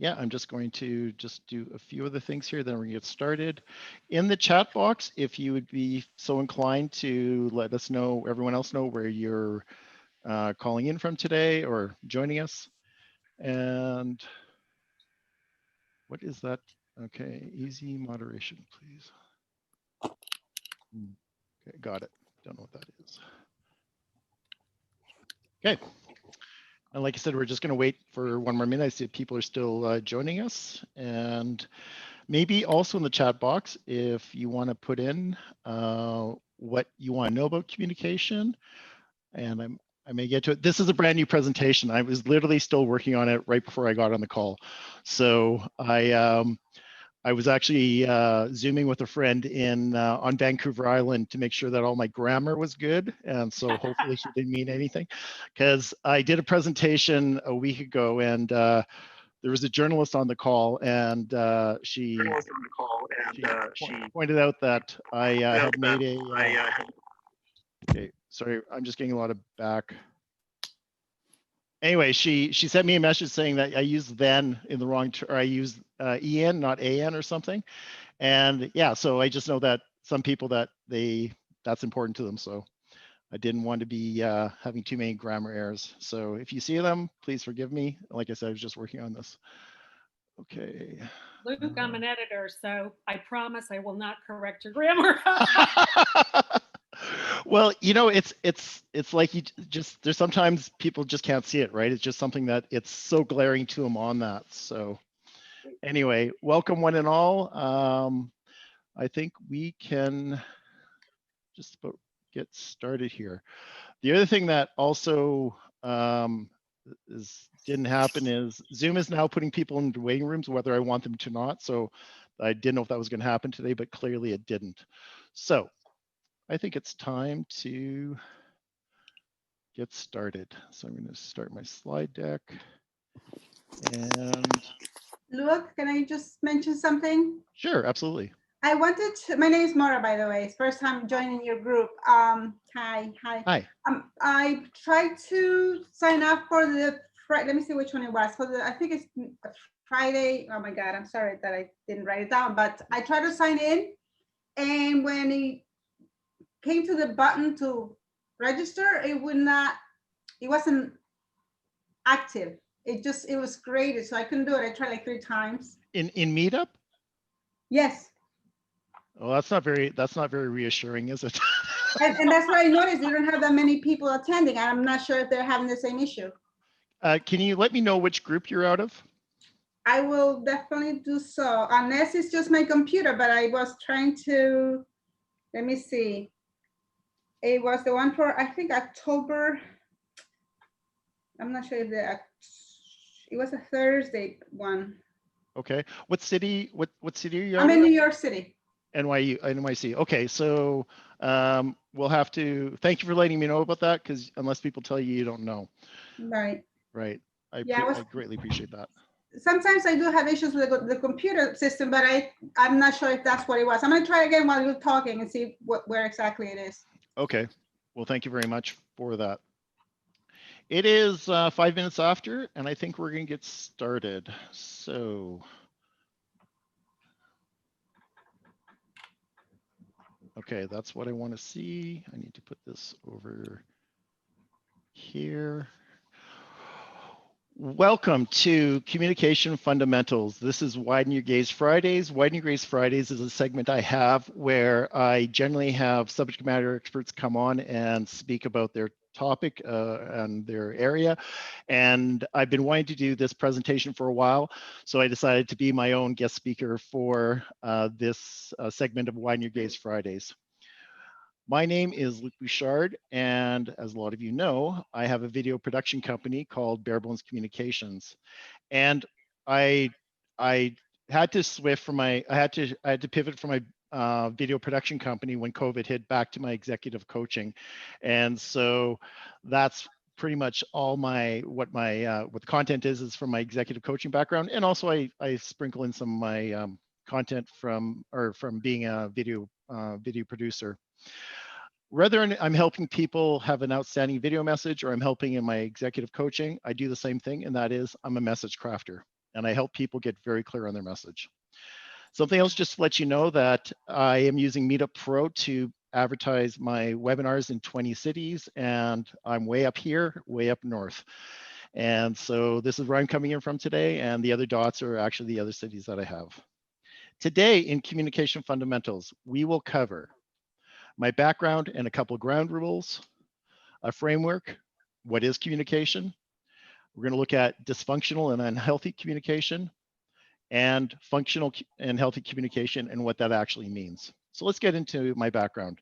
yeah, I'm just going to do a few other things here, then we're gonna get started. In the chat box, if you would be so inclined to let us know, everyone else know where you're calling in from today or joining us. And what is that? Okay, easy moderation, please. Okay, got it. Don't know what that is. Okay. And like I said, we're just going to wait for one more minute. I see people are still joining us. And maybe also in the chat box, if you want to put in what you want to know about communication, and I may get to it. This is a brand new presentation. I was literally still working on it right before I got on the call. So I was actually Zooming with a friend in on Vancouver Island to make sure that all my grammar was good. And so hopefully she didn't mean anything, because I did a presentation a week ago and there was a journalist on the call and she pointed out that I had made a, okay, sorry, I'm just getting a lot of back. Anyway, she sent me a message saying that I used then in the wrong, or I used en, not an or something. And yeah, so I just know that some people that's important to them. So I didn't want to be having too many grammar errors. So if you see them, please forgive me. Like I said, I was just working on this. Okay. Luke, I'm an editor, so I promise I will not correct your grammar. Well, you know, it's like you just, there's sometimes people just can't see it, right? It's just something that it's so glaring to them on that. So anyway, welcome one and all. I think we can just about get started here. The other thing that also didn't happen is Zoom is now putting people into waiting rooms, whether I want them to not. So I didn't know if that was going to happen today, but clearly it didn't. So I think it's time to get started. So I'm going to start my slide deck. And Luke, can I just mention something? Sure, absolutely. I wanted to, my name is Mara, by the way. It's first time joining your group. Hi. Hi. I tried to sign up for the, let me see which one it was. For the, I think it's Friday. Oh my God, I'm sorry that I didn't write it down, but I tried to sign in. And when it came to the button to register, it wasn't active. It was graded, so I couldn't do it. I tried like 3 times. In Meetup? Yes. Well, that's not very reassuring, is it? and that's what I noticed. You don't have that many people attending. I'm not sure if they're having the same issue. Can you let me know which group you're out of? I will definitely do so, unless it's just my computer, but I was trying to, let me see. It was the one for, I think, October. I'm not sure if it was a Thursday one. Okay. What city are you I'm in New York City. NYC. Okay, so we'll have to, thank you for letting me know about that, because unless people tell you, you don't know. Right. Right. I greatly appreciate that. Sometimes I do have issues with the computer system, but I'm not sure if that's what it was. I'm going to try again while you're talking and see where exactly it is. Okay. Well, thank you very much for that. It is 5 minutes after, and I think we're going to get started. So, okay, that's what I want to see. I need to put this over here. Welcome to Communication Fundamentals. This is Widen Your Gaze Fridays. Widen Your Gaze Fridays is a segment I have where I generally have subject matter experts come on and speak about their topic and their area. And I've been wanting to do this presentation for a while, so I decided to be my own guest speaker for this segment of Widen Your Gaze Fridays. My name is Luke Bouchard, and as a lot of you know, I have a video production company called Barebones Communications. And I had to switch from I had to pivot from my video production company when COVID hit back to my executive coaching. And so that's pretty much all what the content is from my executive coaching background. And also I sprinkle in some of my content from being a video producer. Whether I'm helping people have an outstanding video message or I'm helping in my executive coaching, I do the same thing, and that is I'm a message crafter. and I help people get very clear on their message. Something else, just to let you know that I am using Meetup Pro to advertise my webinars in 20 cities, and I'm way up here, way up north. And so this is where I'm coming in from today, and the other dots are actually the other cities that I have. Today in Communication Fundamentals, we will cover my background and a couple of ground rules, a framework, what is communication. We're going to look at dysfunctional and unhealthy communication, and functional and healthy communication and what that actually means. So let's get into my background.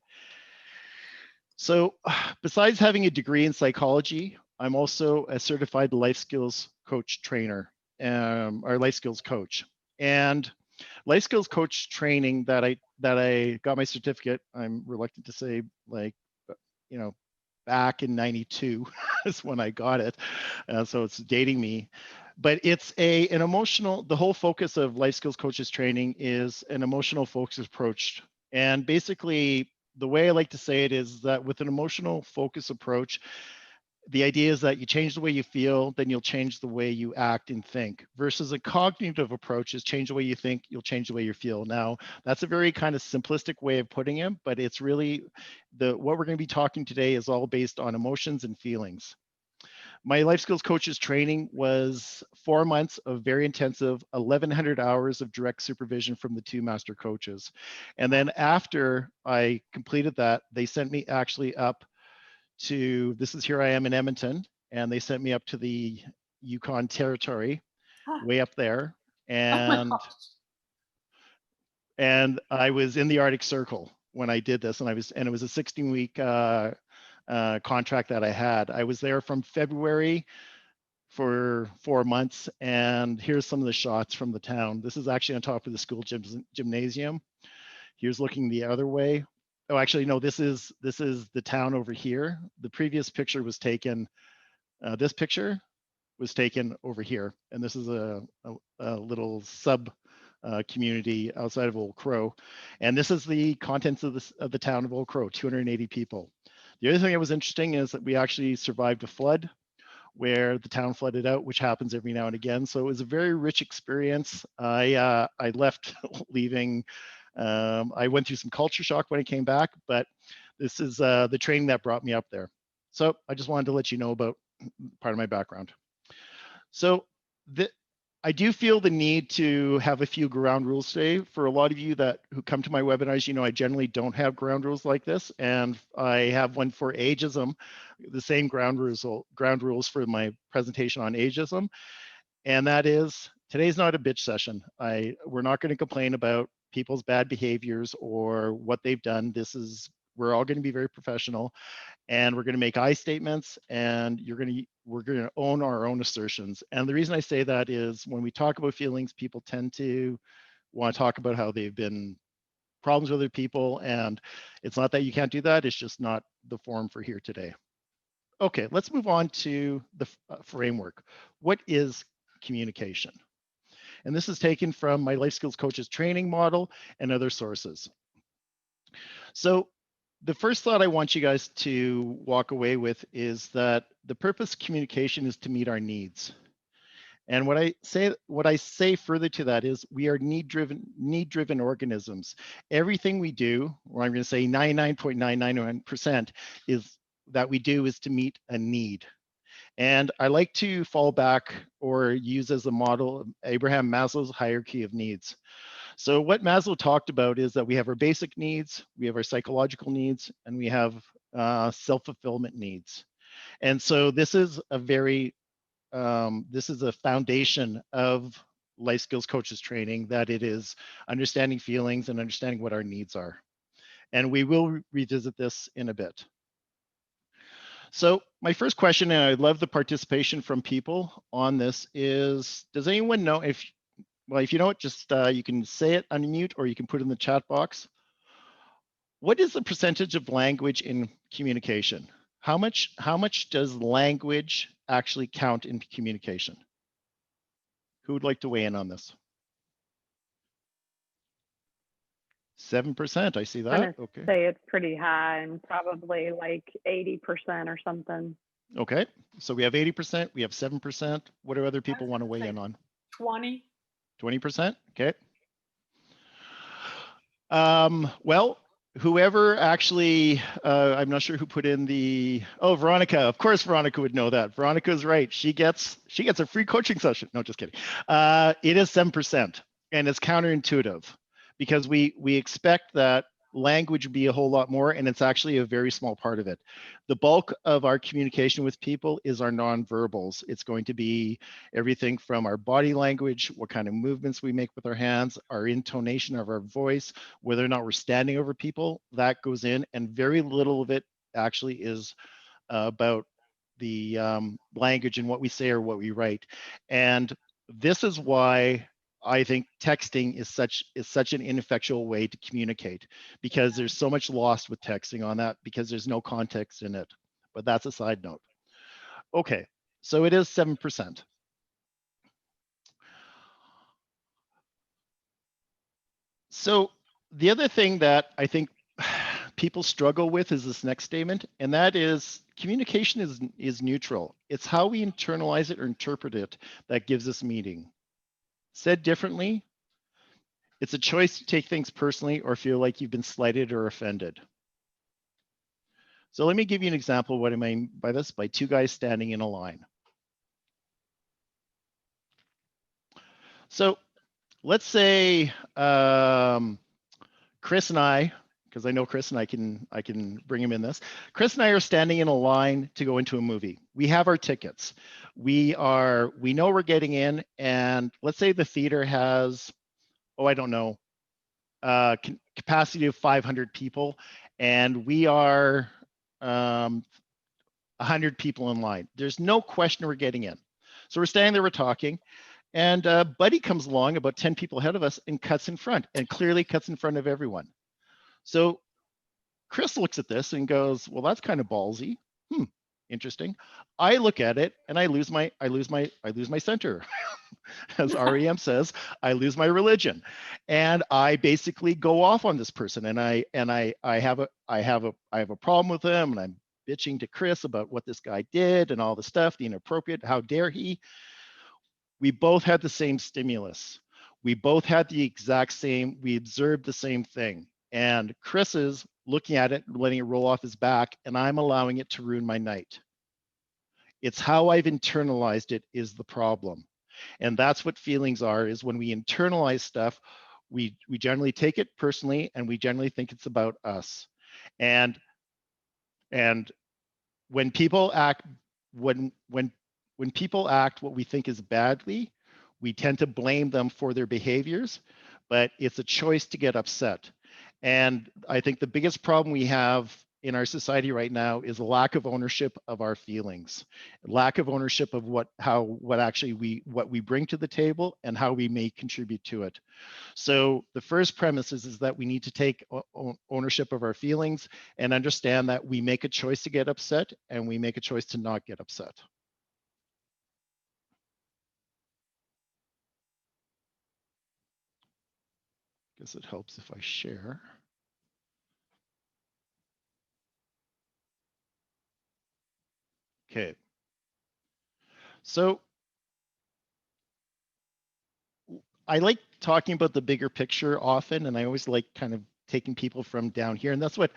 So besides having a degree in psychology, I'm also a certified life skills coach trainer, or life skills coach. And life skills coach training that I got my certificate, I'm reluctant to say, like, you know, back in 92 is when I got it. So it's dating me. But it's an emotional, the whole focus of life skills coaches training is an emotional focus approach. And basically, the way I like to say it is that with an emotional focus approach, the idea is that you change the way you feel, then you'll change the way you act and think, versus a cognitive approach is change the way you think, you'll change the way you feel. Now, that's a very kind of simplistic way of putting it, but it's really what we're going to be talking today is all based on emotions and feelings. My life skills coaches training was 4 months of very intensive 1,100 hours of direct supervision from the 2 master coaches. And then after I completed that, they sent me actually up to, this is here I am in Edmonton, and they sent me up to the Yukon Territory, way up there. And, and I was in the Arctic Circle when I did this, and it was a 16-week contract that I had. I was there from February for 4 months, and here's some of the shots from the town. This is actually on top of the school gymnasium. Here's looking the other way. Oh, actually, no, this is the town over here. The previous picture was taken, this picture was taken over here. And this is a little sub community outside of Old Crow. And this is the contents of the town of Old Crow, 280 people. The other thing that was interesting is that we actually survived a flood where the town flooded out, which happens every now and again. So it was a very rich experience. I left leaving. I went through some culture shock when I came back, but this is the training that brought me up there. So I just wanted to let you know about part of my background. So I do feel the need to have a few ground rules today. For a lot of you who come to my webinars, you know I generally don't have ground rules like this, and I have one for ageism, the same ground rules for my presentation on ageism, and that is today's not a bitch session. We're not going to complain about people's bad behaviors or what they've done. We're all going to be very professional, and we're going to make I statements, and we're going to own our own assertions. And the reason I say that is when we talk about feelings, people tend to want to talk about how they've been problems with other people, and it's not that you can't do that, it's just not the forum for here today. Okay, let's move on to the framework. What is communication? And this is taken from my life skills coaches training model and other sources. So the first thought I want you guys to walk away with is that the purpose of communication is to meet our needs. And what I say further to that is we are need-driven organisms. Everything we do, or I'm going to say 99.999% is that we do is to meet a need. And I like to fall back or use as a model Abraham Maslow's hierarchy of needs. So what Maslow talked about is that we have our basic needs, we have our psychological needs, and we have self-fulfillment needs. And so this is a foundation of life skills coaches training, that it is understanding feelings and understanding what our needs are. And we will revisit this in a bit. So my first question, and I'd love the participation from people on this, is does anyone know if you know it, just you can say it, unmute, or you can put it in the chat box. What is the percentage of language in communication? How much does language actually count in communication? Who would like to weigh in on this? 7%, I see that. Okay. Say it's pretty high and probably like 80% or something. Okay, so we have 80%, we have 7%. What do other people want to weigh in on? 20. 20%, okay. Well, whoever actually, I'm not sure who put in the, oh, Veronica, of course Veronica would know that. Veronica's right, she gets a free coaching session. No, just kidding. It is 7%, and it's counterintuitive because we expect that language would be a whole lot more, and it's actually a very small part of it. The bulk of our communication with people is our nonverbals. It's going to be everything from our body language, what kind of movements we make with our hands, our intonation of our voice, whether or not we're standing over people, that goes in, and very little of it actually is about the language and what we say or what we write. And this is why I think texting is such an ineffectual way to communicate, because there's so much lost with texting on that because there's no context in it. But that's a side note. Okay, so it is 7%. So the other thing that I think people struggle with is this next statement, and that is communication is neutral. It's how we internalize it or interpret it that gives us meaning. Said differently, it's a choice to take things personally or feel like you've been slighted or offended. So let me give you an example of what I mean by this, by two guys standing in a line. So let's say Chris and I, because I know Chris and I can bring him in this. Chris and I are standing in a line to go into a movie. We have our tickets. We know we're getting in, and let's say the theater has, oh, I don't know, capacity of 500 people, and we are 100 people in line. There's no question we're getting in. So we're standing there, we're talking, and Buddy comes along about 10 people ahead of us and cuts in front, and clearly cuts in front of everyone. So Chris looks at this and goes, well, that's kind of ballsy. Interesting. I look at it and I lose my center. As REM says, I lose my religion. And I basically go off on this person, and I have a problem with him, and I'm bitching to Chris about what this guy did and all the stuff, the inappropriate, how dare he. We both had the same stimulus. We both had the exact same, we observed the same thing. And Chris is looking at it, letting it roll off his back, and I'm allowing it to ruin my night. It's how I've internalized it is the problem. And that's what feelings are, is when we internalize stuff, we generally take it personally, and we generally think it's about us. And when people act, when people act what we think is badly, we tend to blame them for their behaviors, but it's a choice to get upset. And I think the biggest problem we have in our society right now is a lack of ownership of our feelings, lack of ownership of what we bring to the table and how we may contribute to it. So the first premise is that we need to take ownership of our feelings and understand that we make a choice to get upset and we make a choice to not get upset. Guess it helps if I share. Okay. So I like talking about the bigger picture often, and I always like kind of taking people from down here. And that's what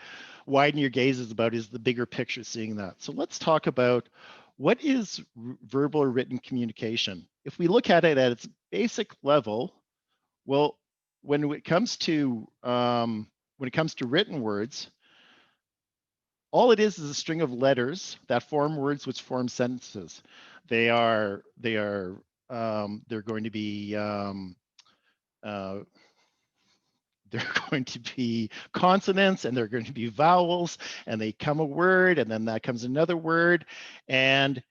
Widen Your Gaze is about, is the bigger picture, seeing that. So let's talk about what is verbal or written communication. If we look at it at its basic level, well, when it comes to written words, all it is a string of letters that form words which form sentences. They're going to be consonants, and they're going to be vowels, and they come a word, and then that comes another word. And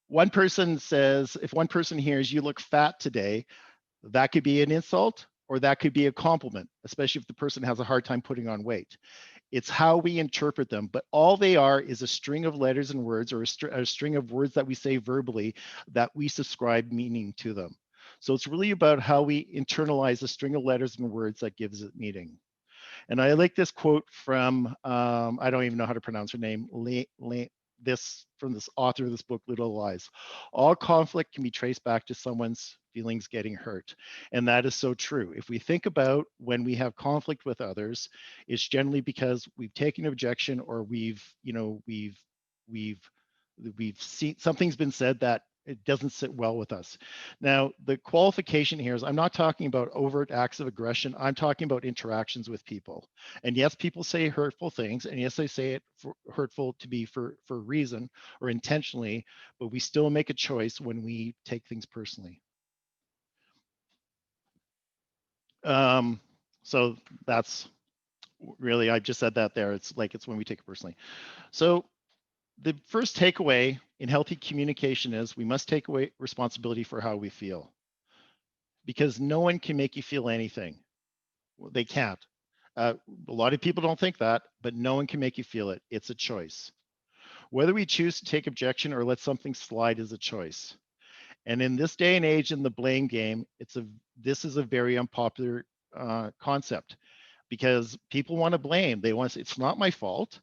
one person says, if one person hears "you look fat today," that could be an insult or that could be a compliment, especially if the person has a hard time putting on weight. It's how we interpret them, but all they are is a string of letters and words, or a string of words that we say verbally that we subscribe meaning to them. So it's really about how we internalize a string of letters and words that gives it meaning. And I like this quote from, I don't even know how to pronounce her name, this from this author of this book, Little Lies. All conflict can be traced back to someone's feelings getting hurt. And that is so true. If we think about when we have conflict with others, it's generally because we've taken objection or we've seen something's been said that it doesn't sit well with us. Now, the qualification here is I'm not talking about overt acts of aggression. I'm talking about interactions with people. And yes, people say hurtful things, and yes, they say it hurtful to be for a reason or intentionally, but we still make a choice when we take things personally. So that's really, I just said that there. It's like it's when we take it personally. So the first takeaway in healthy communication is we must take away responsibility for how we feel, because no one can make you feel anything. Well, they can't. A lot of people don't think that, but no one can make you feel it. It's a choice. Whether we choose to take objection or let something slide is a choice. And in this day and age in the blame game, this is a very unpopular concept, because people want to blame. They want to say, it's not my fault.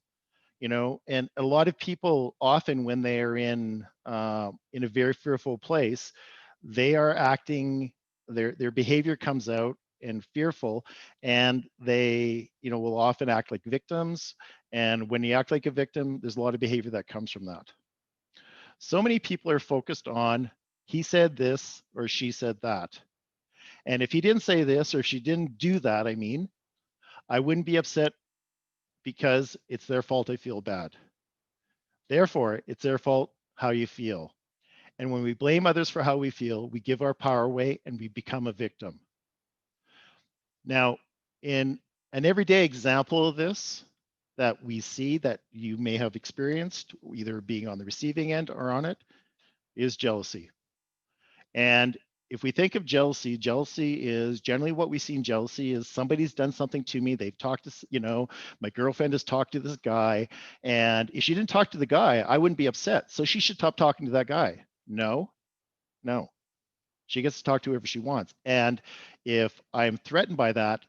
And a lot of people often when they are in a very fearful place, they are acting, their behavior comes out and fearful, and they will often act like victims. And when you act like a victim, there's a lot of behavior that comes from that. So many people are focused on he said this or she said that, and if he didn't say this or if she didn't do that, I wouldn't be upset because it's their fault I feel bad. Therefore, it's their fault how you feel. And when we blame others for how we feel, we give our power away and we become a victim. Now, in an everyday example of this that we see that you may have experienced, either being on the receiving end or on it, is jealousy. And if we think of jealousy, jealousy is generally what we see in jealousy is somebody's done something to me. They've talked to, my girlfriend has talked to this guy. And if she didn't talk to the guy, I wouldn't be upset. So she should stop talking to that guy. No. She gets to talk to whoever she wants. And if I'm threatened by that,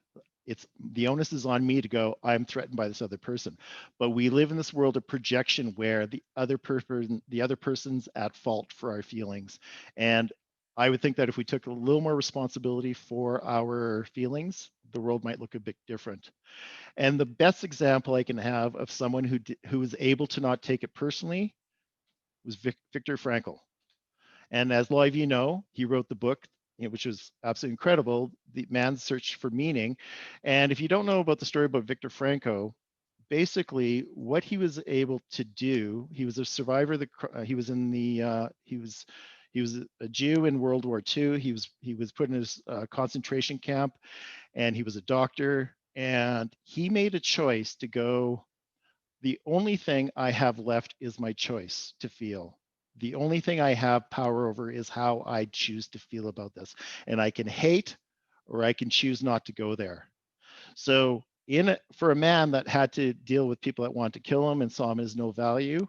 it's the onus is on me to go, I'm threatened by this other person. But we live in this world of projection where the other person's at fault for our feelings. And I would think that if we took a little more responsibility for our feelings, the world might look a bit different. And the best example I can have of someone who was able to not take it personally was Viktor Frankl. And as a lot of you know, he wrote the book, which was absolutely incredible, The Man's Search for Meaning. And if you don't know about the story about Viktor Frankl, basically what he was able to do, he was a survivor. He was a Jew in World War II. He was put in his concentration camp, and he was a doctor. And he made a choice to go, the only thing I have left is my choice to feel. The only thing I have power over is how I choose to feel about this. And I can hate or I can choose not to go there. So for a man that had to deal with people that wanted to kill him and saw him as no value,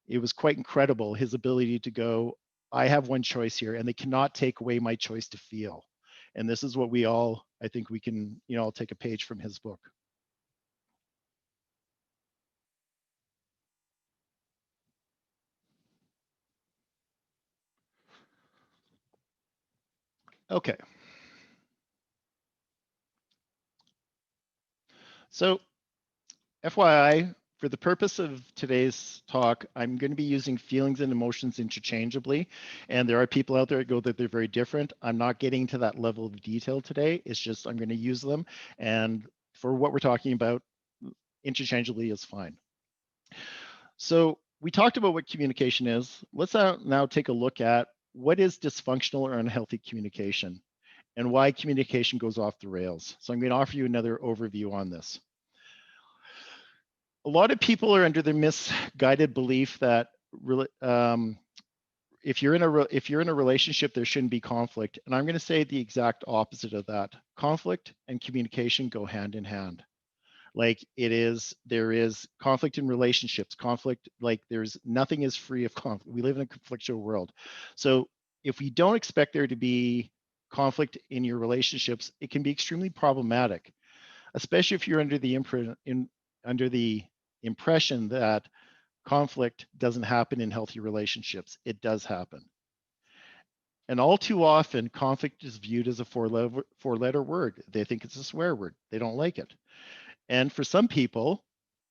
it was quite incredible, his ability to go, I have one choice here and they cannot take away my choice to feel. And this is what I think we can, I'll take a page from his book. Okay. So FYI, for the purpose of today's talk, I'm going to be using feelings and emotions interchangeably. And there are people out there that go that they're very different. I'm not getting to that level of detail today. It's just I'm going to use them. And for what we're talking about, interchangeably is fine. So we talked about what communication is. Let's now take a look at what is dysfunctional or unhealthy communication and why communication goes off the rails. So I'm going to offer you another overview on this. A lot of people are under the misguided belief that if you're in a relationship, there shouldn't be conflict. And I'm going to say the exact opposite of that. Conflict and communication go hand in hand. Like there is conflict in relationships, conflict, like nothing is free of conflict. We live in a conflictual world. So if we don't expect there to be conflict in your relationships, it can be extremely problematic, especially if you're under the impression that conflict doesn't happen in healthy relationships. It does happen. And all too often, conflict is viewed as a four-letter word. They think it's a swear word. They don't like it. And for some people,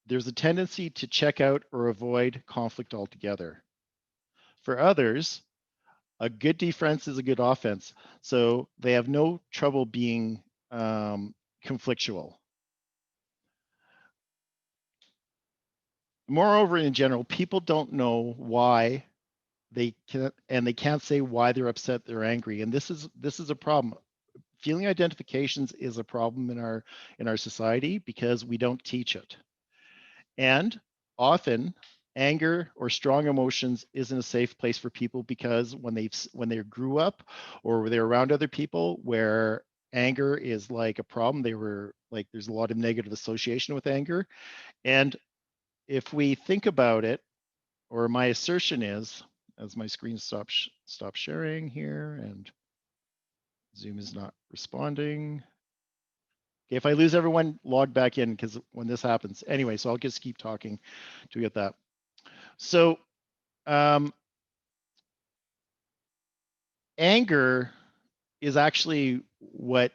there's a tendency to check out or avoid conflict altogether. For others, a good defense is a good offense. So they have no trouble being conflictual. Moreover, in general, people don't know why they can't say why they're upset, they're angry. And this is a problem. Feeling identifications is a problem in our society because we don't teach it. And often anger or strong emotions isn't a safe place for people because when they grew up or they're around other people where anger is like a problem, they were like, there's a lot of negative association with anger. And if we think about it, or my assertion is, as my screen stops sharing here and Zoom is not responding. Okay, if I lose everyone, log back in because when this happens. Anyway, so I'll just keep talking to get that. So anger is actually what,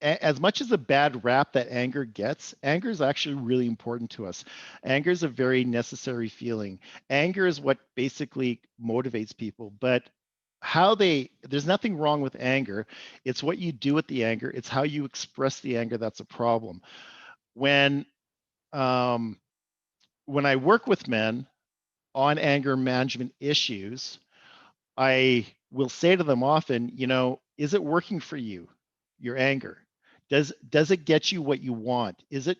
as much as a bad rap that anger gets, anger is actually really important to us. Anger is a very necessary feeling. Anger is what basically motivates people, but there's nothing wrong with anger. It's what you do with the anger. It's how you express the anger that's a problem. When I work with men on anger management issues, I will say to them often, is it working for you, your anger? Does it get you what you want? Do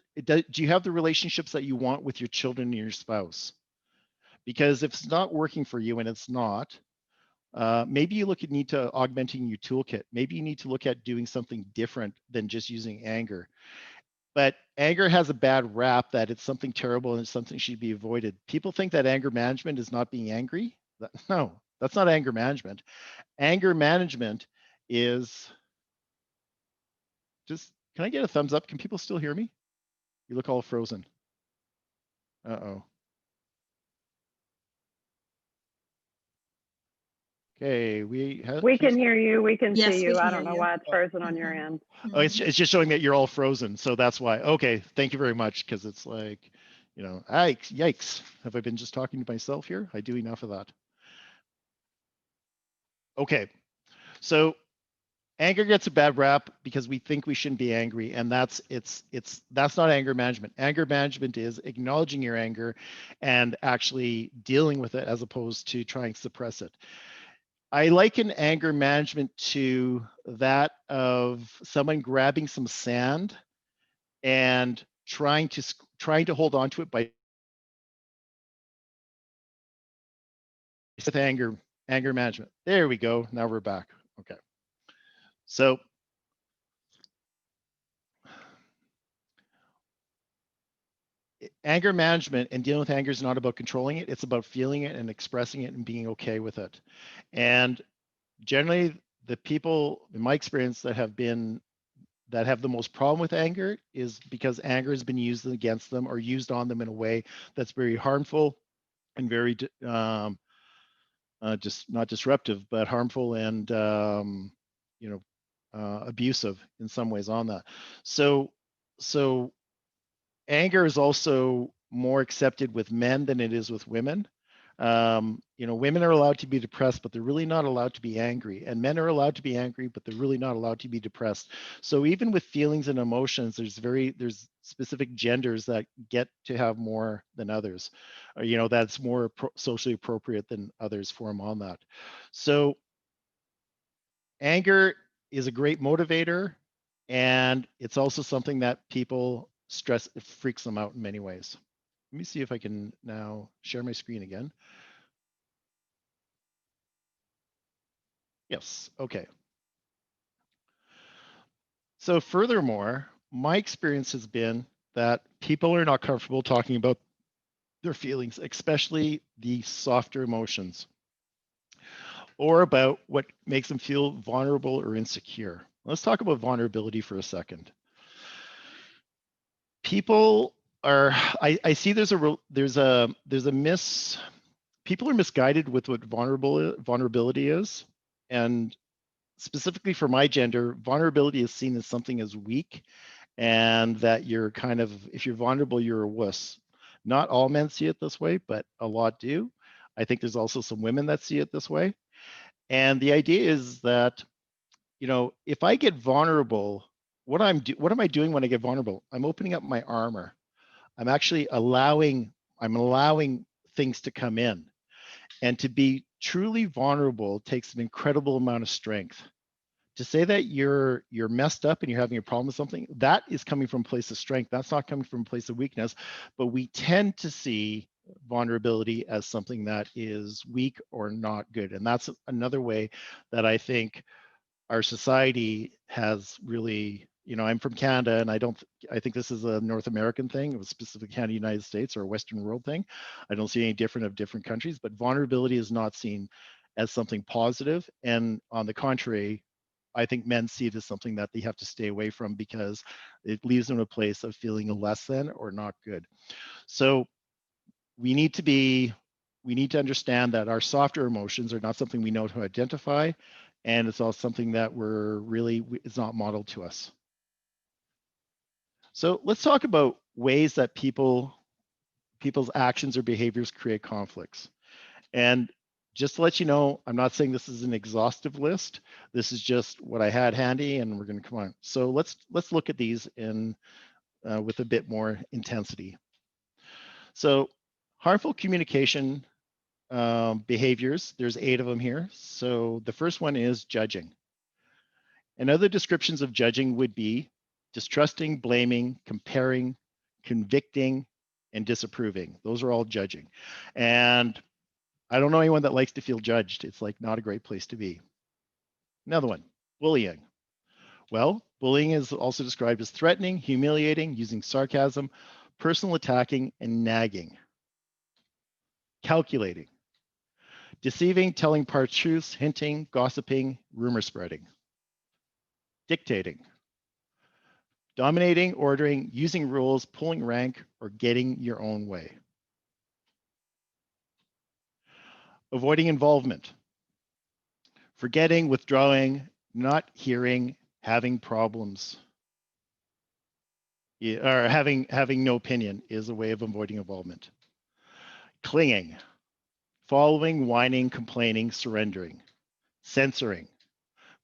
you have the relationships that you want with your children and your spouse? Because if it's not working for you, and it's not, maybe you need to augmenting your toolkit. Maybe you need to look at doing something different than just using anger. But anger has a bad rap that it's something terrible and it's something should be avoided. People think that anger management is not being angry. No, that's not anger management. Anger management is just, can I get a thumbs up? Can people still hear me? You look all frozen. Uh-oh. Okay, we can hear you. We can Yes, see we you. can I hear don't know you. why it's frozen on your end. Oh, it's just showing that you're all frozen, so that's why. Okay, thank you very much, because it's like, yikes. Have I been just talking to myself here? I do enough of that. Okay, so anger gets a bad rap because we think we shouldn't be angry, and that's not anger management. Anger management is acknowledging your anger and actually dealing with it as opposed to trying to suppress it. I liken anger management to that of someone grabbing some sand and trying to hold on to it by with anger management. There we go. Now we're back. Okay. So anger management and dealing with anger is not about controlling it. It's about feeling it and expressing it and being okay with it. And generally, the people, in my experience, that have the most problem with anger is because anger has been used against them or used on them in a way that's very harmful and very just not disruptive, but harmful and abusive in some ways on that. So anger is also more accepted with men than it is with women. Women are allowed to be depressed, but they're really not allowed to be angry. And men are allowed to be angry, but they're really not allowed to be depressed. So even with feelings and emotions, there's specific genders that get to have more than others. That's more socially appropriate than others for them on that. So anger is a great motivator, and it's also something that people stress, it freaks them out in many ways. Let me see if I can now share my screen again. Yes, okay. So furthermore, my experience has been that people are not comfortable talking about their feelings, especially the softer emotions, or about what makes them feel vulnerable or insecure. Let's talk about vulnerability for a second. People I see there's a people are misguided with what vulnerability is, and specifically for my gender, vulnerability is seen as something as weak, and that you're kind of, if you're vulnerable, you're a wuss. Not all men see it this way, but a lot do. I think there's also some women that see it this way. And the idea is that, if I get vulnerable, what am I doing when I get vulnerable? I'm opening up my armor. I'm actually allowing things to come in. And to be truly vulnerable takes an incredible amount of strength. To say that you're messed up and you're having a problem with something, that is coming from a place of strength. That's not coming from a place of weakness. But we tend to see vulnerability as something that is weak or not good. And that's another way that I think our society has really, I'm from Canada, and I think this is a North American thing. It was specifically Canada, United States, or a Western world thing. I don't see any different of different countries, but vulnerability is not seen as something positive. And on the contrary, I think men see it as something that they have to stay away from because it leaves them in a place of feeling less than or not good. So we need to understand that our softer emotions are not something we know to identify, and it's also something that it's not modeled to us. So let's talk about ways that people's actions or behaviors create conflicts. And just to let you know, I'm not saying this is an exhaustive list. This is just what I had handy, and we're going to come on. So let's look at these with a bit more intensity. So harmful communication behaviors, there's 8 of them here. So the first one is judging. And other descriptions of judging would be distrusting, blaming, comparing, convicting, and disapproving. Those are all judging. And I don't know anyone that likes to feel judged. It's like not a great place to be. Another one, bullying. Well, bullying is also described as threatening, humiliating, using sarcasm, personal attacking, and nagging. Calculating. Deceiving, telling part truths, hinting, gossiping, rumor spreading. Dictating. Dominating, ordering, using rules, pulling rank, or getting your own way. Avoiding involvement. Forgetting, withdrawing, not hearing, having problems, or having no opinion is a way of avoiding involvement. Clinging. Following, whining, complaining, surrendering. Censoring.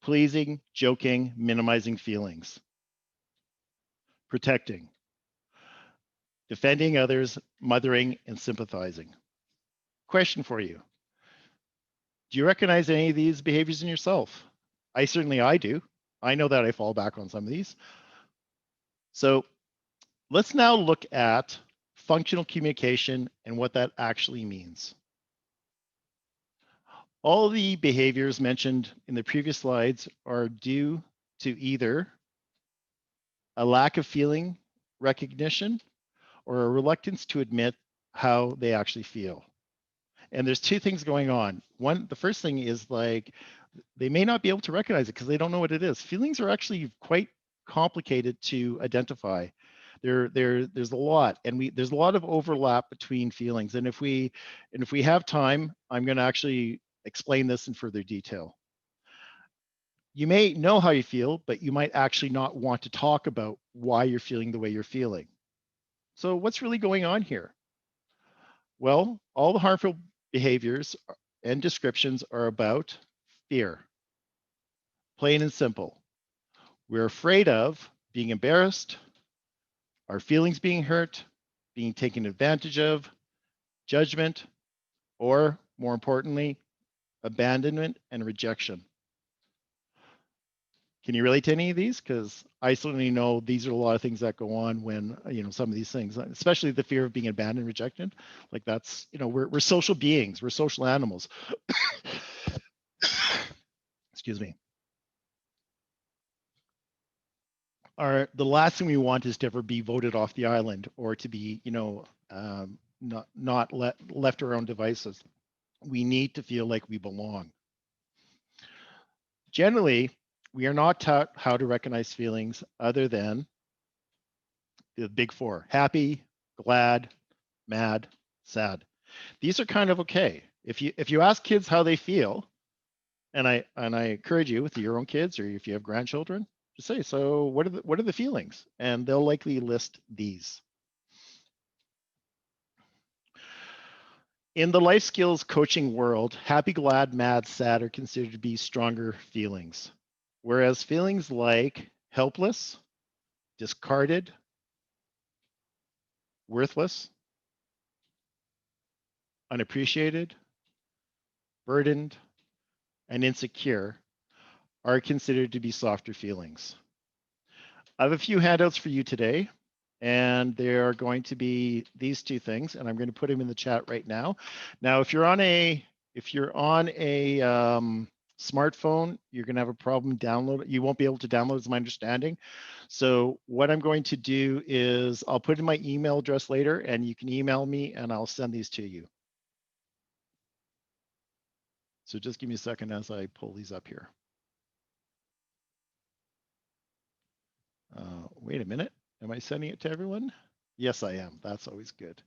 Pleasing, joking, minimizing feelings. Protecting. Defending others, mothering, and sympathizing. Question for you. Do you recognize any of these behaviors in yourself? I do. I know that I fall back on some of these. So let's now look at functional communication and what that actually means. All the behaviors mentioned in the previous slides are due to either a lack of feeling recognition or a reluctance to admit how they actually feel. And there's 2 things going on. The first thing is like, they may not be able to recognize it because they don't know what it is. Feelings are actually quite complicated to identify. There's a lot, and there's a lot of overlap between feelings. And if we have time, I'm going to actually explain this in further detail. You may know how you feel, but you might actually not want to talk about why you're feeling the way you're feeling. So what's really going on here? Well, all the harmful behaviors and descriptions are about fear. Plain and simple. We're afraid of being embarrassed, our feelings being hurt, being taken advantage of, judgment, or more importantly, abandonment and rejection. Can you relate to any of these? Because I certainly know these are a lot of things that go on when, some of these things, especially the fear of being abandoned and rejected. Like that's, we're social beings, we're social animals. Excuse me. The last thing we want is to ever be voted off the island or to be, not left to our own devices. We need to feel like we belong. Generally, we are not taught how to recognize feelings other than the big 4: happy, glad, mad, sad. These are kind of okay. If you ask kids how they feel, and I encourage you with your own kids, or if you have grandchildren, just say, so what are the feelings? And they'll likely list these. In the life skills coaching world, happy, glad, mad, sad are considered to be stronger feelings. Whereas feelings like helpless, discarded, worthless, unappreciated, burdened, and insecure are considered to be softer feelings. I have a few handouts for you today, and they are going to be these two things, and I'm going to put them in the chat right now. Now, if you're on a smartphone, you're going to have a problem downloading. You won't be able to download, is my understanding. So what I'm going to do is I'll put in my email address later, and you can email me, and I'll send these to you. So just give me a second as I pull these up here. Wait a minute. Am I sending it to everyone? Yes, I am. That's always good.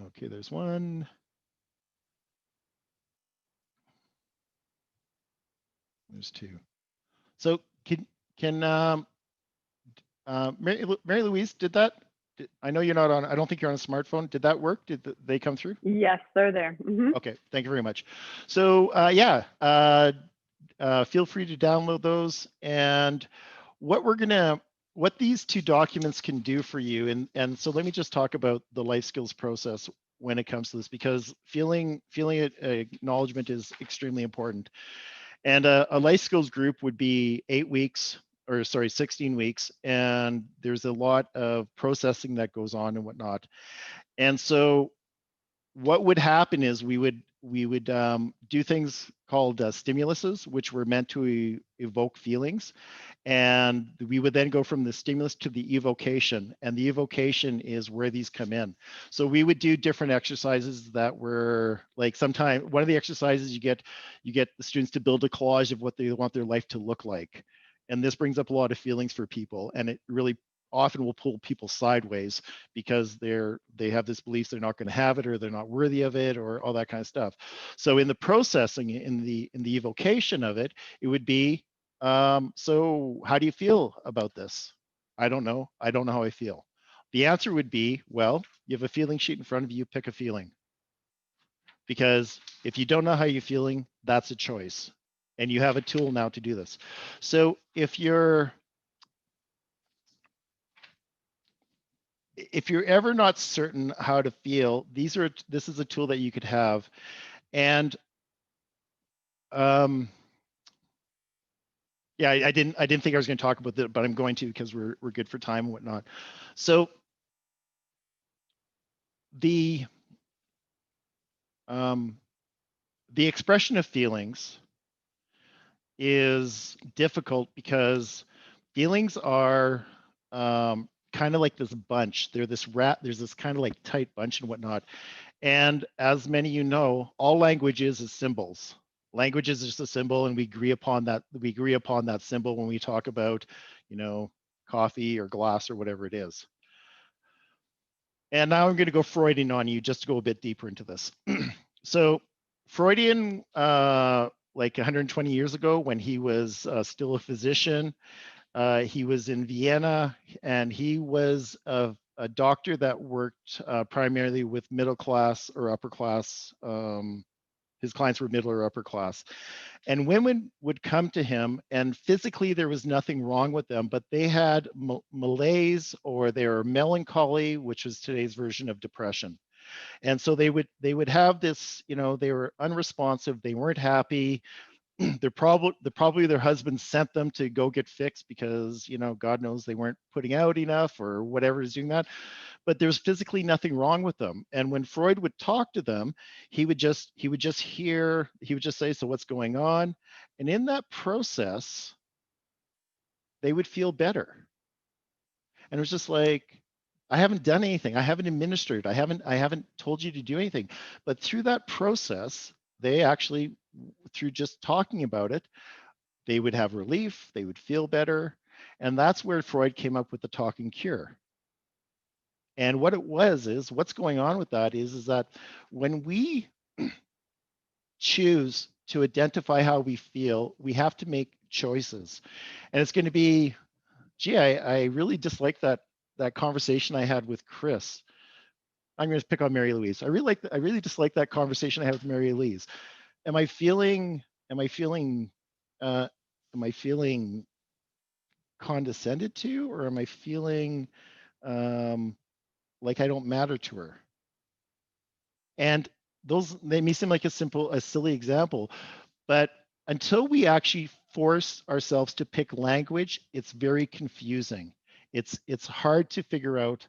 Okay, there's one. There's two. So can Mary Louise, did that? I know you're not on. I don't think you're on a smartphone. Did that work? Did they come through? Yes, they're there. Okay, thank you very much. So feel free to download those. And what these two documents can do for you, and so let me just talk about the life skills process when it comes to this, because feeling acknowledgement is extremely important. And a life skills group would be 16 weeks, and there's a lot of processing that goes on and whatnot. And so what would happen is we would do things called stimuluses, which were meant to evoke feelings. And we would then go from the stimulus to the evocation, and the evocation is where these come in. So we would do different exercises that were like, sometimes one of the exercises you get the students to build a collage of what they want their life to look like. And this brings up a lot of feelings for people, and it really often will pull people sideways because they have this belief they're not going to have it, or they're not worthy of it, or all that kind of stuff. So in the processing, in the evocation of it, it would be, so how do you feel about this? I don't know how I feel. The answer would be, well, you have a feeling sheet in front of you, pick a feeling. Because if you don't know how you're feeling, that's a choice. And you have a tool now to do this. So if you're ever not certain how to feel, this is a tool that you could have. And yeah, I didn't think I was going to talk about that, but I'm going to, because we're good for time and whatnot. So the expression of feelings is difficult because feelings are kind of like this bunch. They're this there's this kind of like tight bunch and whatnot. And as many of you know, all language is symbols. Language is just a symbol, and we agree upon that. We agree upon that symbol when we talk about, coffee or glass or whatever it is. And now I'm going to go Freudian on you, just to go a bit deeper into this. So Freudian, like 120 years ago, when he was still a physician, he was in Vienna, and he was a doctor that worked primarily with middle class or upper class. His clients were middle or upper class. And women would come to him, and physically there was nothing wrong with them, but they had malaise, or they were melancholy, which was today's version of depression. And so they would have this, they were unresponsive, they weren't happy. They're probably their husband sent them to go get fixed because, God knows they weren't putting out enough or whatever is doing that. But there's physically nothing wrong with them. And when Freud would talk to them, he would just say, so what's going on? And in that process, they would feel better. And it was just like, I haven't done anything. I haven't administered. I haven't told you to do anything. But through that process, they actually, through just talking about it, they would have relief, they would feel better. And that's where Freud came up with the talking cure. And what it was is what's going on with that is that when we choose to identify how we feel, we have to make choices. And it's going to be, gee, I really dislike that conversation I had with Chris. I'm going to pick on Mary Louise. I really dislike that conversation I had with Mary Louise. Am I feeling uh, am I feeling condescended to, or am I feeling like I don't matter to her? And those, they may seem like a silly example, but until we actually force ourselves to pick language, it's very confusing. It's hard to figure out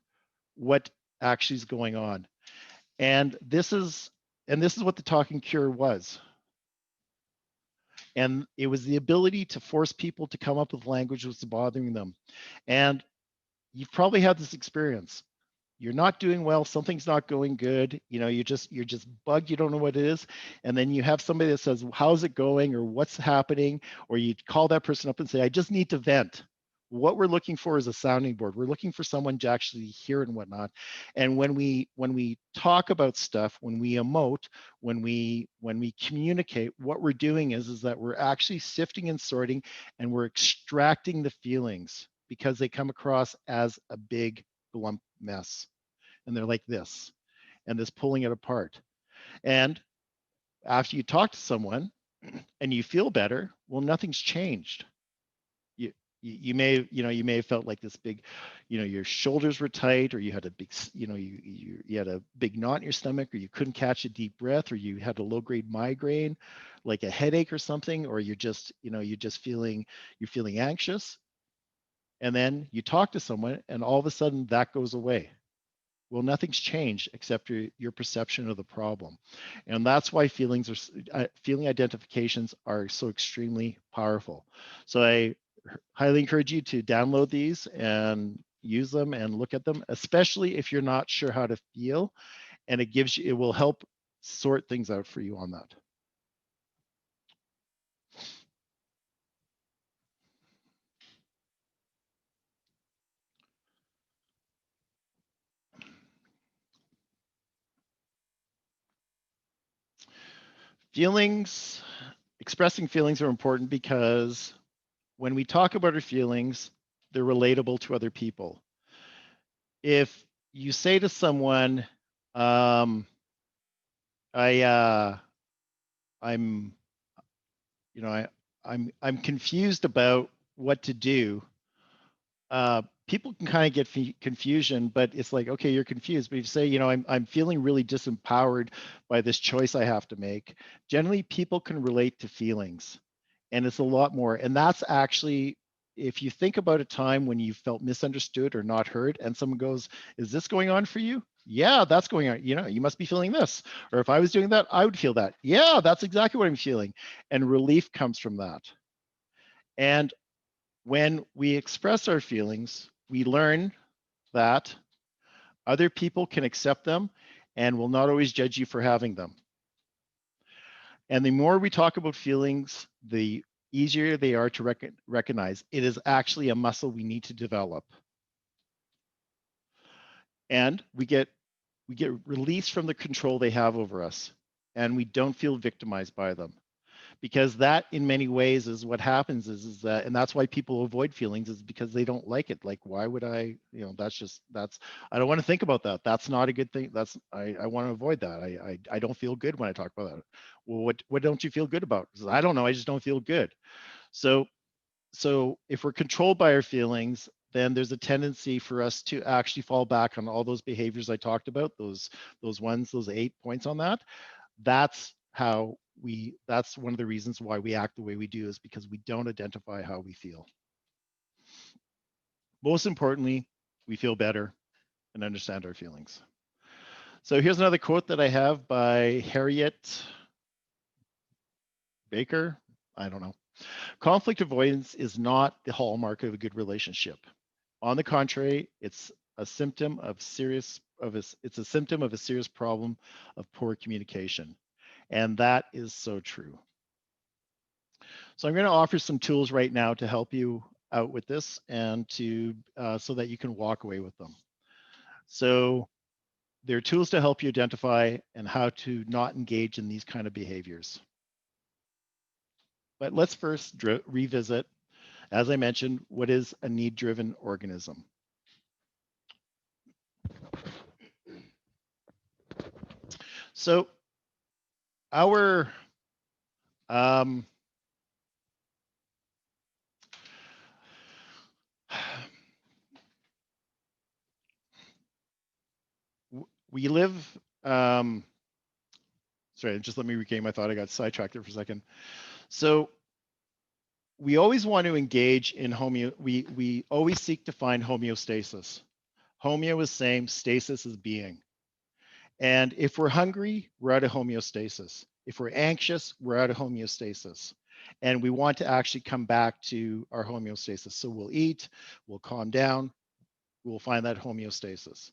what actually is going on. And this is what the talking cure was. And it was the ability to force people to come up with language that was bothering them. And you've probably had this experience. You're not doing well, something's not going good, you're just bugged, you don't know what it is, and then you have somebody that says, how's it going, or what's happening, or you call that person up and say, I just need to vent. What we're looking for is a sounding board. We're looking for someone to actually hear and whatnot. And when we talk about stuff, when we emote, when we communicate, what we're doing is that we're actually sifting and sorting, and we're extracting the feelings because they come across as a big glump mess, and they're like this, and this pulling it apart. And after you talk to someone and you feel better, well, nothing's changed. You may you may have felt like this big, your shoulders were tight, or you had a big, you had a big knot in your stomach, or you couldn't catch a deep breath, or you had a low grade migraine, like a headache or something, or you're just feeling, anxious. And then you talk to someone and all of a sudden that goes away. Well, nothing's changed except your perception of the problem. And that's why feeling identifications are so extremely powerful. So I highly encourage you to download these and use them and look at them, especially if you're not sure how to feel. And it will help sort things out for you on that. Expressing feelings are important because when we talk about our feelings, they're relatable to other people. If you say to someone, um, I'm, I'm confused about what to do. People can kind of get confusion, but it's like, okay, you're confused. But if you say, I'm feeling really disempowered by this choice I have to make. Generally, people can relate to feelings, and it's a lot more. And that's actually, if you think about a time when you felt misunderstood or not heard, and someone goes, "Is this going on for you?" Yeah, that's going on. You must be feeling this. Or if I was doing that, I would feel that. Yeah, that's exactly what I'm feeling. And relief comes from that. And when we express our feelings, we learn that other people can accept them and will not always judge you for having them. And the more we talk about feelings, the easier they are to recognize. It is actually a muscle we need to develop. And we get released from the control they have over us, and we don't feel victimized by them. Because that in many ways is what happens is that, and that's why people avoid feelings, is because they don't like it. Like, why would I, I don't want to think about that. That's not a good thing. I want to avoid that. I don't feel good when I talk about that. Well, what don't you feel good about? Because I don't know, I just don't feel good. So if we're controlled by our feelings, then there's a tendency for us to actually fall back on all those behaviors I talked about, those 8 points on that. That's one of the reasons why we act the way we do, is because we don't identify how we feel. Most importantly, we feel better and understand our feelings. So here's another quote that I have by Harriet Baker. I don't know. Conflict avoidance is not the hallmark of a good relationship. On the contrary, it's a symptom of a serious problem of poor communication. And that is so true. So I'm going to offer some tools right now to help you out with this, and so that you can walk away with them. So there are tools to help you identify and how to not engage in these kind of behaviors. But let's first revisit, as I mentioned, what is a need-driven organism? So our we live, sorry, just let me regain my thought. I got sidetracked there for a second. So we always want to engage in we always seek to find homeostasis. Homeo is same, stasis is being. And if we're hungry, we're out of homeostasis. If we're anxious, we're out of homeostasis. And we want to actually come back to our homeostasis. So we'll eat, we'll calm down, we'll find that homeostasis.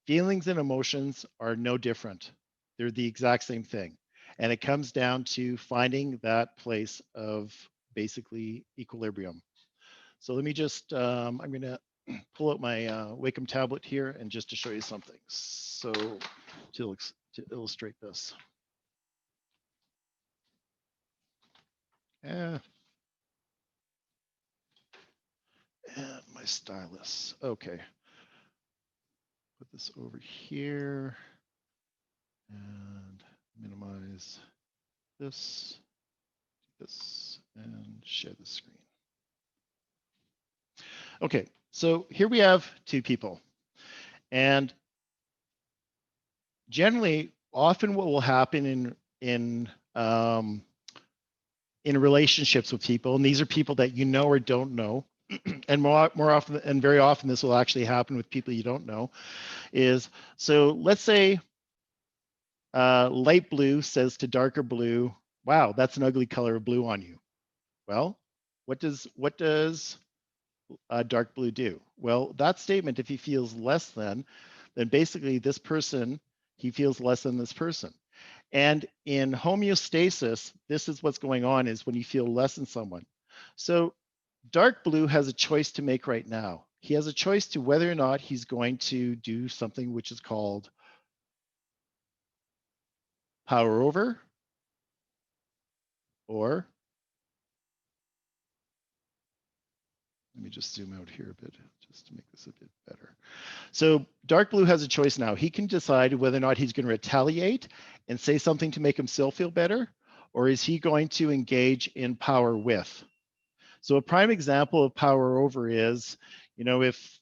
Feelings and emotions are no different. They're the exact same thing. And it comes down to finding that place of basically equilibrium. So let me just, I'm going to pull out my Wacom tablet here and just to show you something. So to illustrate this. And my stylus. Okay. Put this over here and minimize this, and share the screen. Okay, so here we have two people. And generally, often what will happen in relationships with people, and these are people that you know or don't know, and more often, and very often this will actually happen with people you don't know, is, so let's say light blue says to darker blue, wow, that's an ugly color of blue on you. Well, what does dark blue do? Well, that statement, if he feels less than, then basically this person, he feels less than this person. And in homeostasis, this is what's going on, is when you feel less than someone. So dark blue has a choice to make right now. He has a choice to whether or not he's going to do something which is called power over, or let me just zoom out here a bit just to make this a bit better. So dark blue has a choice now. He can decide whether or not he's going to retaliate and say something to make himself feel better, or is he going to engage in power with? So a prime example of power over is, you know, if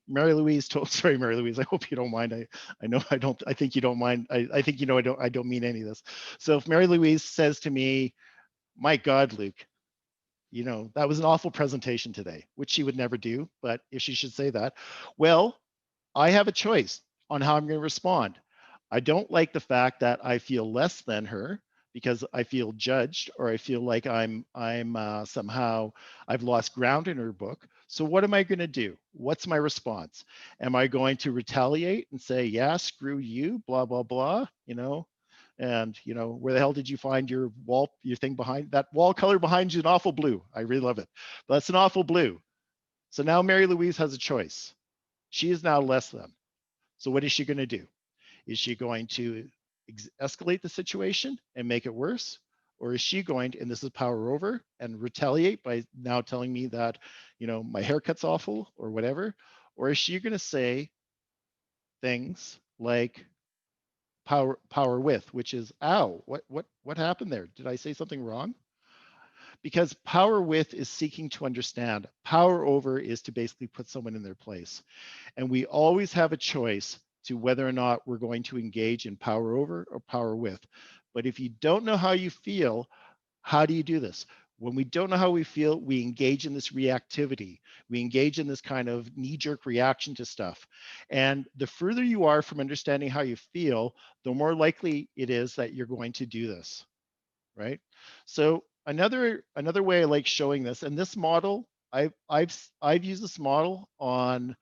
Mary Louise told, sorry, Mary Louise, I hope you don't mind. I know I don't, I think you don't mind. I think, you know, I don't mean any of this. So if Mary Louise says to me, my God, Luke, you know, that was an awful presentation today, which she would never do, but if she should say that, well, I have a choice on how I'm going to respond. I don't like the fact that I feel less than her because I feel judged, or I feel like I'm somehow I've lost ground in her book. So what am I going to do? What's my response? Am I going to retaliate and say, yeah, screw you, blah, blah, blah, you know? And, you know, where the hell did you find your thing behind that wall color behind you? An awful blue. I really love it. But that's an awful blue. So now Mary Louise has a choice. She is now less than. So what is she going to do? Is she going to escalate the situation and make it worse? Or is she going to, and this is power over, and retaliate by now telling me that, you know, my haircut's awful or whatever? Or is she going to say things like, power with, which is, ow, what happened there? Did I say something wrong? Because power with is seeking to understand. Power over is to basically put someone in their place. And we always have a choice to whether or not we're going to engage in power over or power with. But if you don't know how you feel, how do you do this? When we don't know how we feel, we engage in this reactivity. We engage in this kind of knee-jerk reaction to stuff. And the further you are from understanding how you feel, the more likely it is that you're going to do this, right? So another way I like showing this, and this model, I've used this model on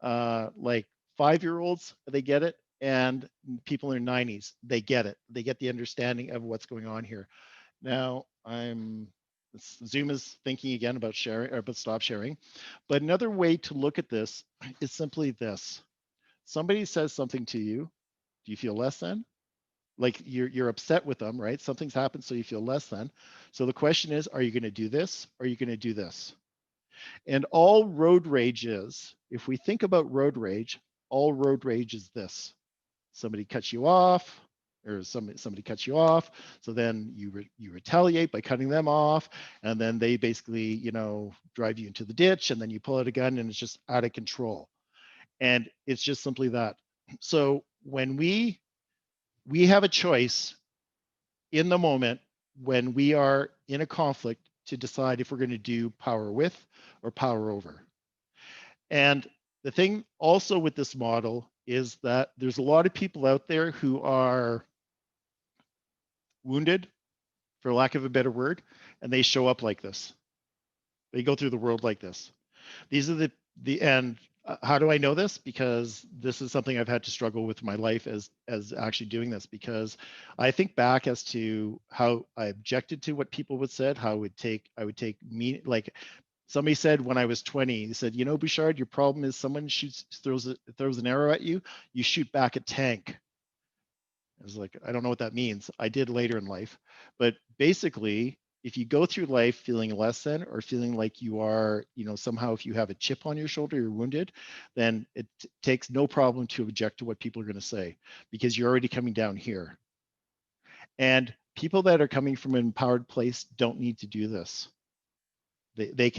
like 5-year-olds, they get it, and people in their 90s, they get it. They get the understanding of what's going on here. Now I'm Zoom is thinking again about sharing or about stop sharing. But another way to look at this is simply this. Somebody says something to you. Do you feel less than? Like you're upset with them, right? Something's happened, so you feel less than. So the question is, are you going to do this? Or are you going to do this? And all road rage is, if we think about road rage, all road rage is this. Somebody cuts you off, or somebody cuts you off, so then you retaliate by cutting them off, and then they basically, you know, drive you into the ditch, and then you pull out a gun, and it's just out of control. And it's just simply that. So when we have a choice in the moment when we are in a conflict to decide if we're going to do power with or power over. And the thing also with this model is that there's a lot of people out there who are wounded, for lack of a better word, and they show up like this. They go through the world like this. These are and how do I know this? Because this is something I've had to struggle with in my life as actually doing this, because I think back as to how I objected to what people would said, how I would take me, like somebody said when I was 20, he said, you know, Bouchard, your problem is someone throws an arrow at you, you shoot back a tank. I was like, I don't know what that means. I did later in life. But basically, if you go through life feeling less than, or feeling like you are, you know, somehow if you have a chip on your shoulder, you're wounded, then it takes no problem to object to what people are going to say, because you're already coming down here. And people that are coming from an empowered place don't need to do this. They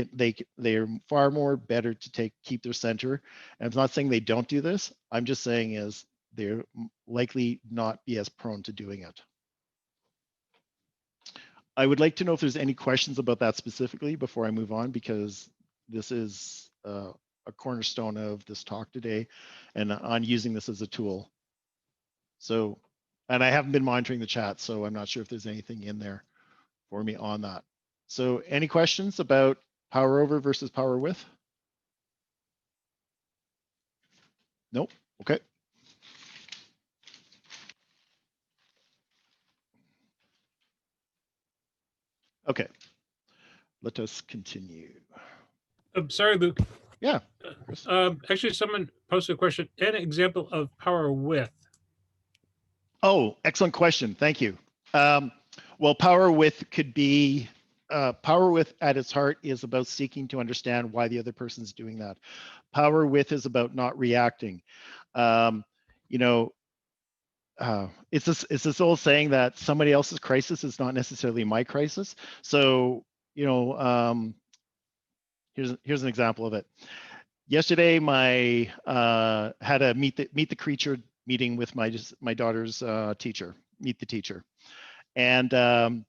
are far more better to keep their center. And I'm not saying they don't do this. I'm just saying is they're likely not be as prone to doing it. I would like to know if there's any questions about that specifically before I move on, because this is a cornerstone of this talk today, and on using this as a tool. So, and I haven't been monitoring the chat, so I'm not sure if there's anything in there for me on that. So any questions about power over versus power with? Nope. Okay. Okay. Let us continue. I'm sorry, Luke. Yeah. Actually, someone posted a question. An example of power with. Oh, excellent question. Thank you. Well, power with could be, power with at its heart is about seeking to understand why the other person's doing that. Power with is about not reacting. You know, it's this old saying that somebody else's crisis is not necessarily my crisis. So, you know, here's an example of it. Yesterday, my had a meet the creature meeting with my daughter's teacher, meet the teacher, and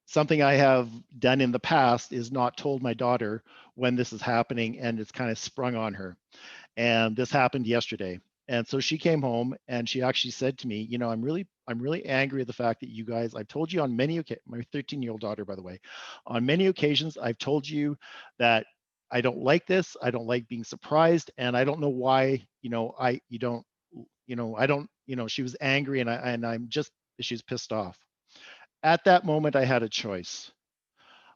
something I have done in the past is not told my daughter when this is happening, and it's kind of sprung on her. And this happened yesterday. And so she came home and she actually said to me, you know, I'm really angry at the fact that you guys, I've told you on many occasions, my 13-year-old daughter, by the way, on many occasions, I've told you that I don't like this. I don't like being surprised. And I don't know why, you know, I don't, you know, she was angry, and I'm just, she's pissed off. At that moment, I had a choice.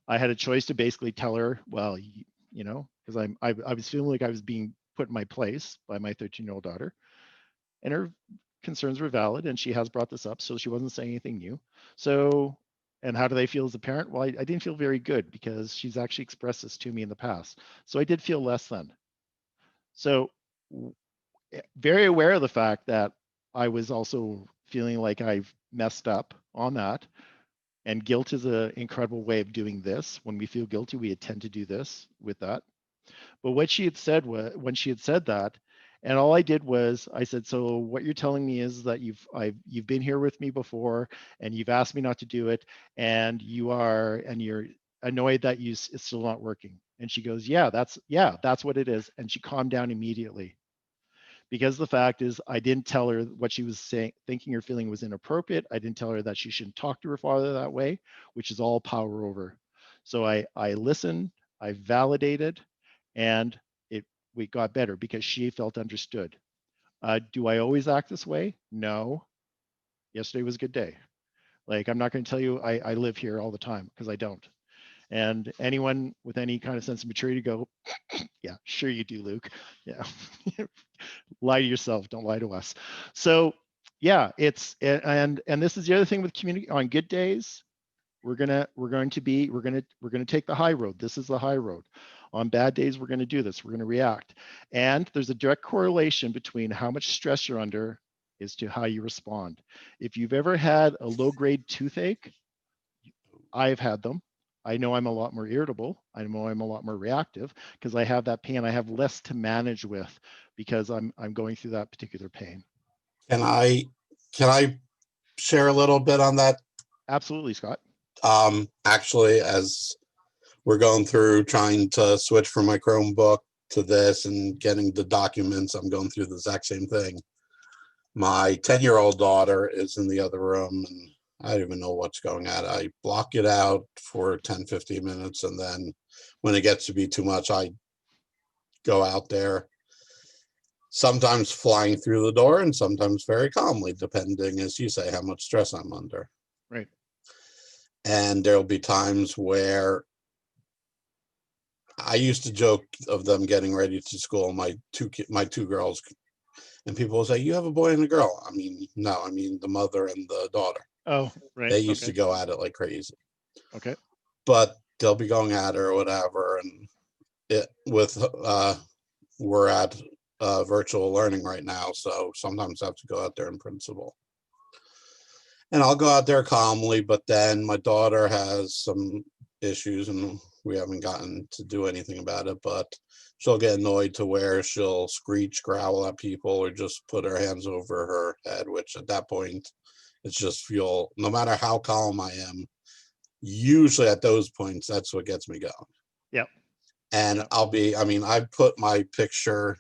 I had a choice to basically tell her, well, you know, because I was feeling like I was being put in my place by my 13-year-old daughter, and her concerns were valid, and she has brought this up, so she wasn't saying anything new. So, and how do they feel as a parent? Well, I didn't feel very good, because she's actually expressed this to me in the past. So I did feel less than. So very aware of the fact that I was also feeling like I've messed up on that. And guilt is an incredible way of doing this. When we feel guilty, we tend to do this with that. But what she had said was, when she had said that, and all I did was I said, so what you're telling me is that you've been here with me before, and you've asked me not to do it, and you're annoyed that it's still not working. And she goes, yeah, that's what it is. And she calmed down immediately. Because the fact is, I didn't tell her what she was saying, thinking or feeling was inappropriate. I didn't tell her that she shouldn't talk to her father that way, which is all power over. So I listened, I validated, and we got better because she felt understood. Do I always act this way? No. Yesterday was a good day. Like, I'm not going to tell you I live here all the time, because I don't. And anyone with any kind of sense of maturity go, yeah, sure you do, Luke. Yeah. Lie to yourself, don't lie to us. So yeah, and this is the other thing with community. On good days, we're going to take the high road. This is the high road. On bad days, we're going to do this. We're going to react. And there's a direct correlation between how much stress you're under as to how you respond. If you've ever had a low-grade toothache, I've had them. I know I'm a lot more irritable. I know I'm a lot more reactive because I have that pain. I have less to manage with because I'm going through that particular pain. Can I share a little bit on that? Absolutely, Scott. Actually, as we're going through trying to switch from my Chromebook to this and getting the documents, I'm going through the exact same thing. My 10-year-old daughter is in the other room, and I don't even know what's going on. I block it out for 10, 15 minutes, and then when it gets to be too much, I go out there, sometimes flying through the door and sometimes very calmly, depending, as you say, how much stress I'm under. Right. And there'll be times where I used to joke of them getting ready to school, my two girls, and people will say, "You have a boy and a girl." I mean, no, I mean the mother and the daughter. Oh, right. They used to go at it like crazy. Okay. But they'll be going at her or whatever, and we're at virtual learning right now, so sometimes I have to go out there in principle. And I'll go out there calmly, but then my daughter has some issues and we haven't gotten to do anything about it, but she'll get annoyed to where she'll screech, growl at people, or just put her hands over her head, which at that point, it's just fuel. No matter how calm I am, usually at those points, that's what gets me going. Yep. And I put my picture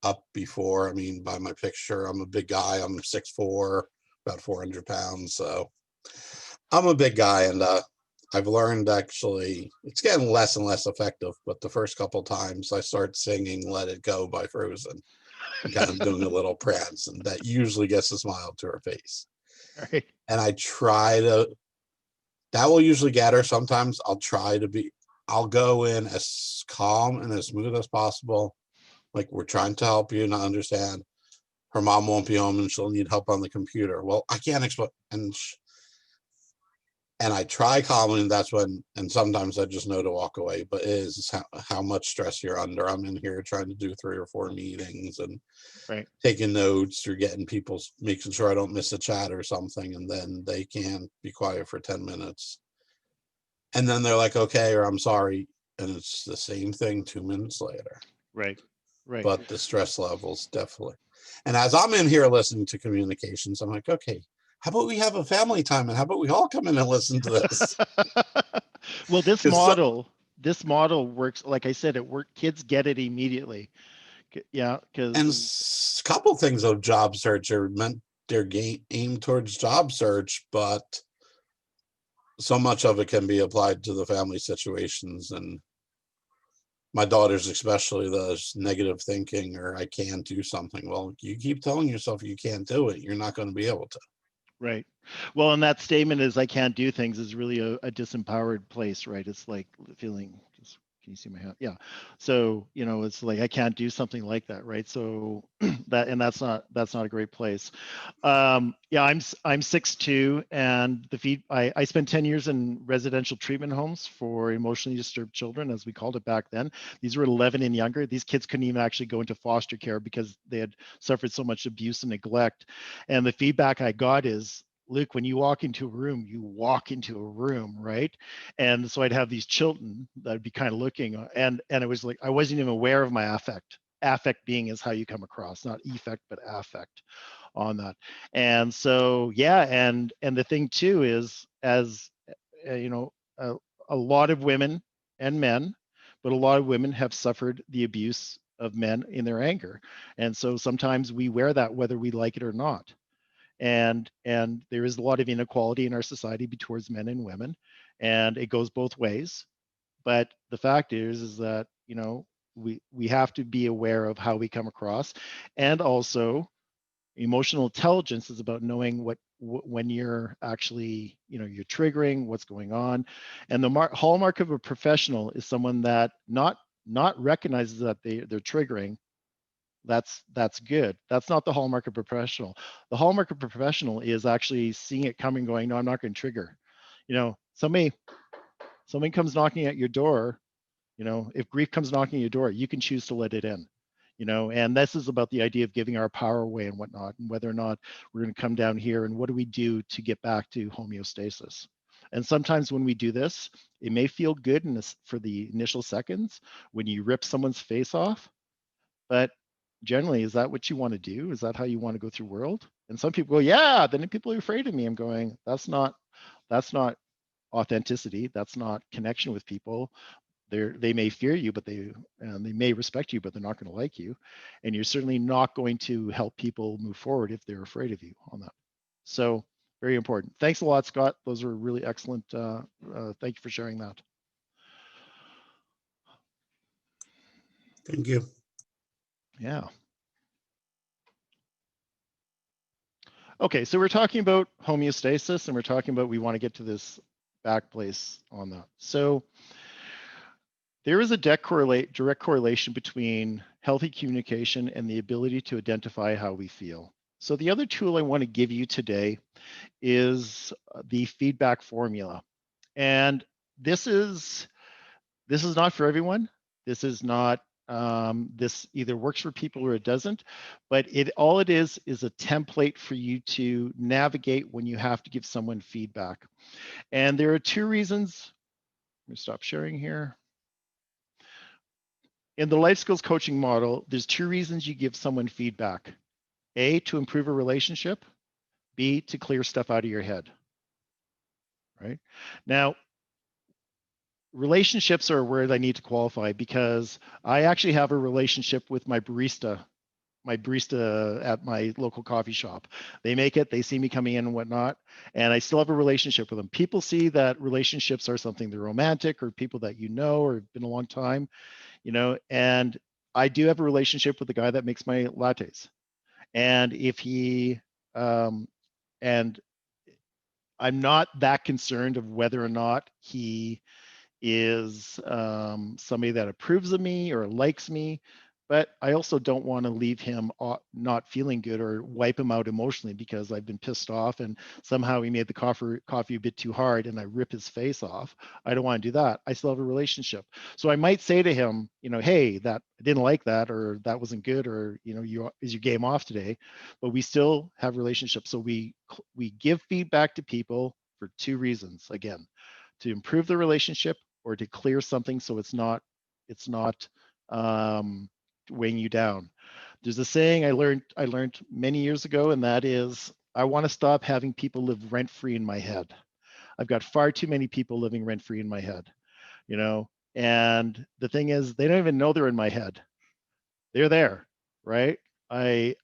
up before. I mean, by my picture, I'm a big guy. I'm 6'4", about 400 pounds. So I'm a big guy, and I've learned actually it's getting less and less effective. But the first couple times I start singing "Let It Go" by Frozen, and kind of doing a little prance, and that usually gets a smile to her face. Right. And that will usually get her. Sometimes I'll go in as calm and as smooth as possible. Like, we're trying to help you, not understand. Her mom won't be home and she'll need help on the computer. Well, I can't explain. And I try calmly, and sometimes I just know to walk away. But it is how much stress you're under. I'm in here trying to do 3 or 4 meetings and taking notes or making sure I don't miss a chat or something. And then they can't be quiet for 10 minutes. And then they're like, okay, or I'm sorry. And it's the same thing 2 minutes later. Right. Right. But the stress levels definitely. And as I'm in here listening to communications, I'm like, okay, how about we have a family time and how about we all come in and listen to this? Well, this model works. Like I said, kids get it immediately. Yeah. And a couple things of job search are meant they're aimed towards job search, but so much of it can be applied to the family situations. And my daughters, especially, those negative thinking or I can't do something. Well, you keep telling yourself you can't do it, you're not going to be able to. Right. Well, and that statement is I can't do things is really a disempowered place, right? It's like feeling, can you see my hand? Yeah. So, it's like I can't do something like that, right? So that's not a great place. Yeah, I'm 6'2", and I spent 10 years in residential treatment homes for emotionally disturbed children, as we called it back then. These were 11 and younger. These kids couldn't even actually go into foster care because they had suffered so much abuse and neglect. And the feedback I got is, Luke, when you walk into a room, you walk into a room, right? And so I'd have these children that'd be kind of looking, and it was like I wasn't even aware of my affect. Affect being is how you come across, not effect, but affect on that. And so, yeah, and the thing too is, as a lot of women and men, but a lot of women have suffered the abuse of men in their anger, and so sometimes we wear that whether we like it or not. And there is a lot of inequality in our society towards men and women, and it goes both ways. But the fact is that we have to be aware of how we come across, and also emotional intelligence is about knowing what when you're actually, you're triggering, what's going on. And the hallmark of a professional is someone that not recognizes that they're triggering. That's good. That's not the hallmark of a professional. The hallmark of a professional is actually seeing it coming, going, no, I'm not going to trigger. Somebody comes knocking at your door, if grief comes knocking at your door, you can choose to let it in. And this is about the idea of giving our power away and whatnot, and whether or not we're going to come down here and what do we do to get back to homeostasis. And sometimes when we do this, it may feel good for the initial seconds when you rip someone's face off, but generally, is that what you want to do? Is that how you want to go through world? And some people go, yeah, then people are afraid of me. I'm going, that's not authenticity. That's not connection with people. They may fear you, but they may respect you, but they're not going to like you. And you're certainly not going to help people move forward if they're afraid of you on that. So very important. Thanks a lot, Scott. Those are really excellent. Thank you for sharing that. Thank you. Yeah. Okay, so we're talking about homeostasis, and we're talking about we want to get to this back place on that. So there is a direct correlation between healthy communication and the ability to identify how we feel. So the other tool I want to give you today is the feedback formula. And this is not for everyone. This is not, this either works for people or it doesn't, but all it is a template for you to navigate when you have to give someone feedback. And there are two reasons. Let me stop sharing here. In the life skills coaching model, there's two reasons you give someone feedback. A, to improve a relationship. B, to clear stuff out of your head. Right? Now, relationships are a word I need to qualify because I actually have a relationship with my barista at my local coffee shop. They make it, they see me coming in and whatnot, and I still have a relationship with them. People see that relationships are something they're romantic or people that or have been a long time, and I do have a relationship with the guy that makes my lattes. And if he, and I'm not that concerned of whether or not he is somebody that approves of me or likes me, but I also don't want to leave him not feeling good or wipe him out emotionally because I've been pissed off and somehow he made the coffee a bit too hard and I rip his face off. I don't want to do that. I still have a relationship. So I might say to him, hey, that I didn't like that, or that wasn't good, or is your game off today? But we still have relationships. So we give feedback to people for two reasons. Again, to improve the relationship or to clear something so it's not weighing you down. There's a saying I learned many years ago, and that is, I want to stop having people live rent-free in my head. I've got far too many people living rent-free in my head, and the thing is, they don't even know they're in my head. They're there, right? I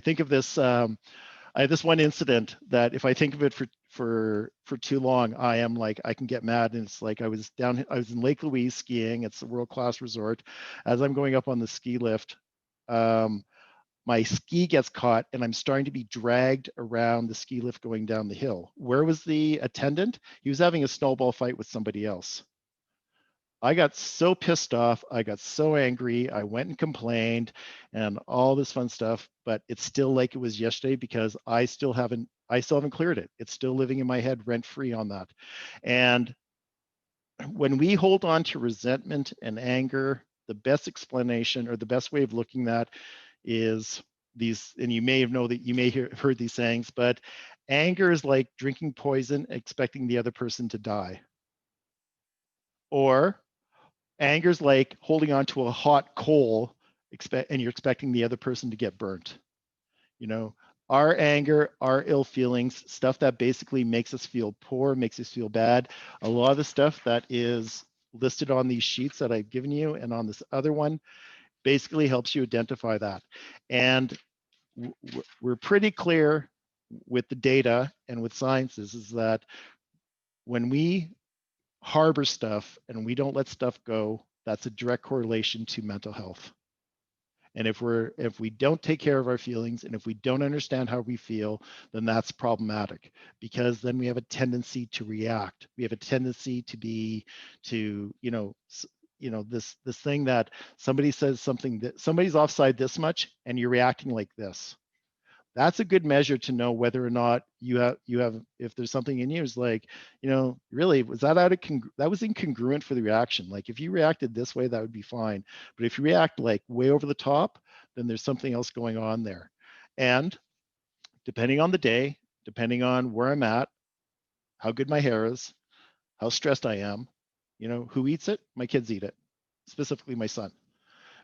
think of this, I have this one incident that if I think of it for too long, I can get mad. And it's like I was in Lake Louise skiing. It's a world-class resort. As I'm going up on the ski lift, my ski gets caught and I'm starting to be dragged around the ski lift going down the hill. Where was the attendant? He was having a snowball fight with somebody else. I got so pissed off. I got so angry. I went and complained and all this fun stuff, but it's still like it was yesterday because I still haven't cleared it. It's still living in my head rent free on that. And when we hold on to resentment and anger, the best explanation or the best way of looking at is these, and you may have heard these sayings, but anger is like drinking poison, expecting the other person to die. Or anger's like holding on to a hot coal and you're expecting the other person to get burnt. Our anger, our ill feelings, stuff that basically makes us feel poor, makes us feel bad. A lot of the stuff that is listed on these sheets that I've given you and on this other one basically helps you identify that. And we're pretty clear with the data and with sciences is that when we harbor stuff and we don't let stuff go, that's a direct correlation to mental health. And if we don't take care of our feelings, and if we don't understand how we feel, then that's problematic, because then we have a tendency to react. We have a tendency this thing that somebody says something, that somebody's offside this much and you're reacting like this. That's a good measure to know whether or not you have if there's something in you is like, really, was that that was incongruent for the reaction. Like if you reacted this way, that would be fine. But if you react like way over the top, then there's something else going on there. And depending on the day, depending on where I'm at, how good my hair is, how stressed I am, who eats it? My kids eat it, specifically my son,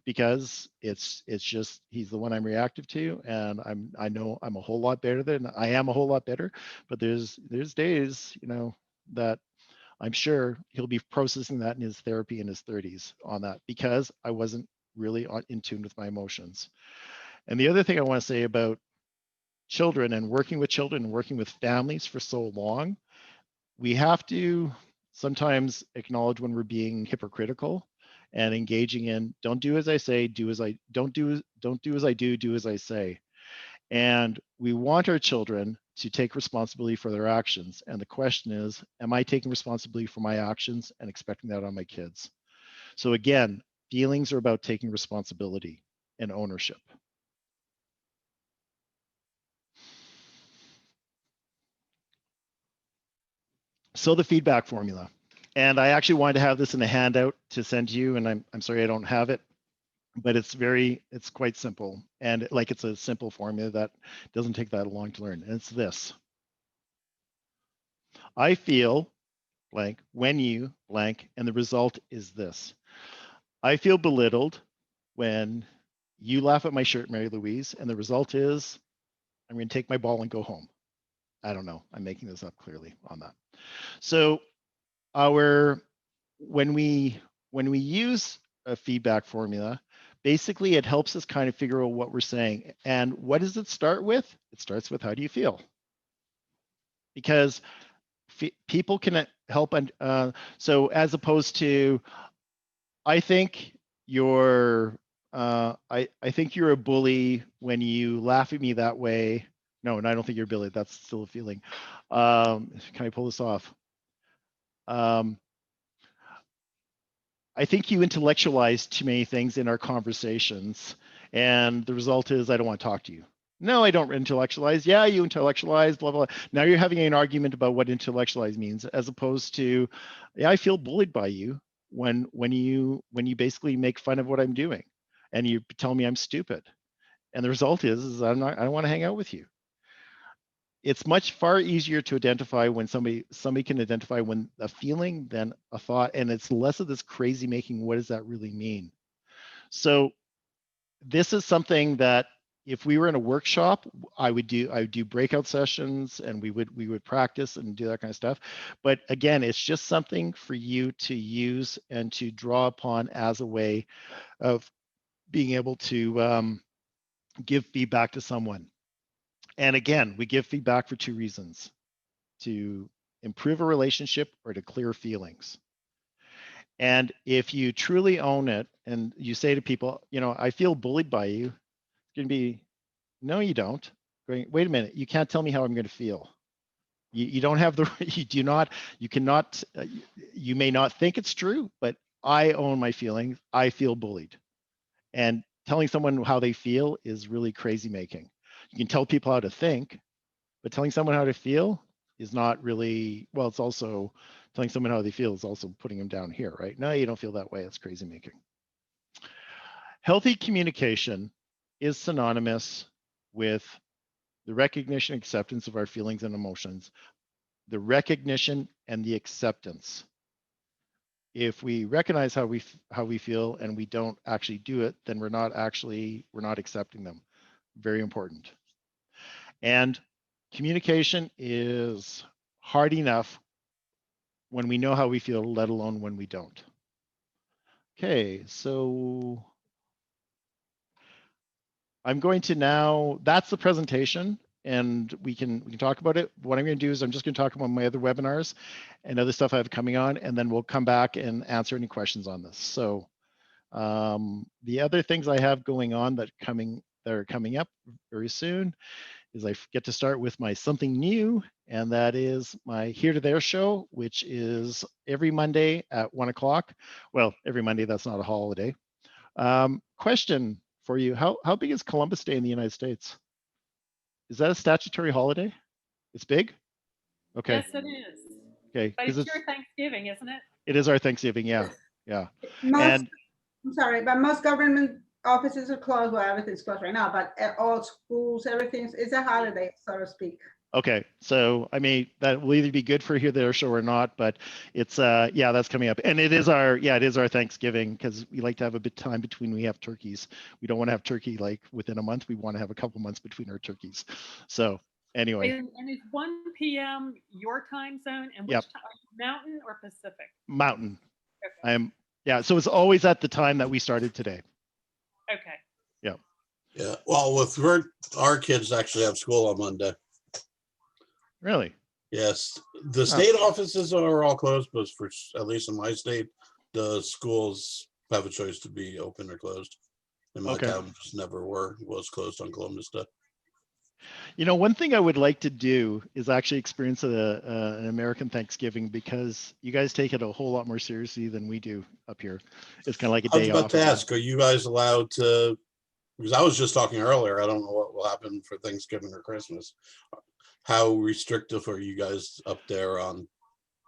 because it's just, he's the one I'm reactive to, and I know I'm a whole lot better than I am a whole lot better, but there's days, that I'm sure he'll be processing that in his therapy in his 30s on that, because I wasn't really in tune with my emotions. And the other thing I want to say about children and working with families for so long, we have to sometimes acknowledge when we're being hypocritical and engaging in, don't do as I say, do as I don't do as I do as I say. And we want our children to take responsibility for their actions. And the question is, am I taking responsibility for my actions and expecting that on my kids? So again, feelings are about taking responsibility and ownership. So the feedback formula. And I actually wanted to have this in a handout to send you, and I'm sorry I don't have it, but it's quite simple. And it's a simple formula that doesn't take that long to learn. And it's this: I feel blank when you blank, and the result is this. I feel belittled when you laugh at my shirt, Mary Louise, and the result is I'm going to take my ball and go home. I don't know. I'm making this up clearly on that. So when we use a feedback formula, basically it helps us kind of figure out what we're saying. And what does it start with? It starts with, how do you feel? Because people can help. So as opposed to, I think you're I think you're a bully when you laugh at me that way. No, and I don't think you're a bully. That's still a feeling. Can I pull this off? I think you intellectualize too many things in our conversations, and the result is I don't want to talk to you. No, I don't intellectualize. Yeah, you intellectualize, blah, blah, blah. Now you're having an argument about what intellectualize means, as opposed to, yeah, I feel bullied by you when you basically make fun of what I'm doing and you tell me I'm stupid. And the result is I don't want to hang out with you. It's much far easier to identify when somebody can identify when a feeling than a thought, and it's less of this crazy making. What does that really mean? So this is something that if we were in a workshop, I would do breakout sessions, and we would practice and do that kind of stuff. But again, it's just something for you to use and to draw upon as a way of being able to give feedback to someone. And again, we give feedback for two reasons: to improve a relationship or to clear feelings. And if you truly own it and you say to people, I feel bullied by you, it's going to be, no, you don't. Wait a minute, you can't tell me how I'm going to feel. You don't have the, you cannot, you may not think it's true, but I own my feelings. I feel bullied. And telling someone how they feel is really crazy making. You can tell people how to think, but telling someone how to feel is not really, well, it's also telling someone how they feel is also putting them down here, right? No, you don't feel that way. It's crazy making. Healthy communication is synonymous with the recognition and acceptance of our feelings and emotions, the recognition and the acceptance. If we recognize how we feel and we don't actually do it, then we're not accepting them. Very important. And communication is hard enough when we know how we feel, let alone when we don't. Okay, so I'm going to now, that's the presentation, and we can talk about it. What I'm going to do is I'm just going to talk about my other webinars and other stuff I have coming on, and then we'll come back and answer any questions on this. So The other things I have going on that are coming up very soon is I get to start with my something new, and that is my Here to There show, which is every Monday at 1 o'clock. Well, every Monday, that's not a holiday. Question for you, how big is Columbus Day in the United States? Is that a statutory holiday? It's big? Okay, Yes, it is. okay, But because it's your Thanksgiving, isn't it? it is our Thanksgiving, yeah, yeah. Most, And I'm sorry, but most government offices are closed. Well, everything's closed right now, but all schools, everything's, it's a holiday, so to speak. okay, so I mean, that will either be good for Here There show or not, but it's yeah, that's coming up. And it is our Thanksgiving, because we like to have a bit time between we have turkeys. We don't want to have turkey like within a month. We want to have a couple months between our turkeys. So anyway, And it's 1 p.m. your time zone, and which Yep. time? Mountain or Pacific? Mountain. Okay. Yeah, so it's always at the time that we started today. Okay. Yeah, well, our kids actually have school on Monday. Really? Yes, the state offices are all closed, but for at least in my state, the schools have a choice to be open or closed. And my Okay. town just never was closed on Columbus Day. You know, one thing I would like to do is actually experience an American Thanksgiving, because you guys take it a whole lot more seriously than we do up here. It's kind of like a I was day about off. to ask, are you guys allowed to, because I was just talking earlier, I don't know what will happen for Thanksgiving or Christmas. How restrictive are you guys up there on,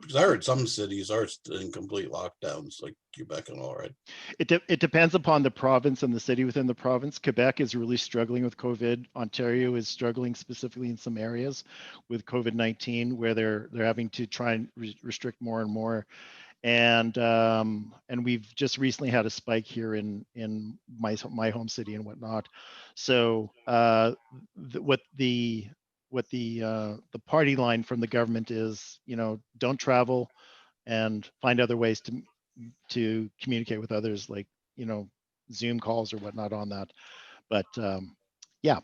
because I heard some cities are in complete lockdowns, like Quebec and all, right? It depends upon the province and the city within the province. Quebec is really struggling with COVID. Ontario is struggling specifically in some areas with COVID-19, where they're having to try and restrict more and more. And we've just recently had a spike here in my home city and whatnot. So what the party line from the government is, you know, don't travel and find other ways to communicate with others, like, you know, Zoom calls or whatnot on that. But yeah.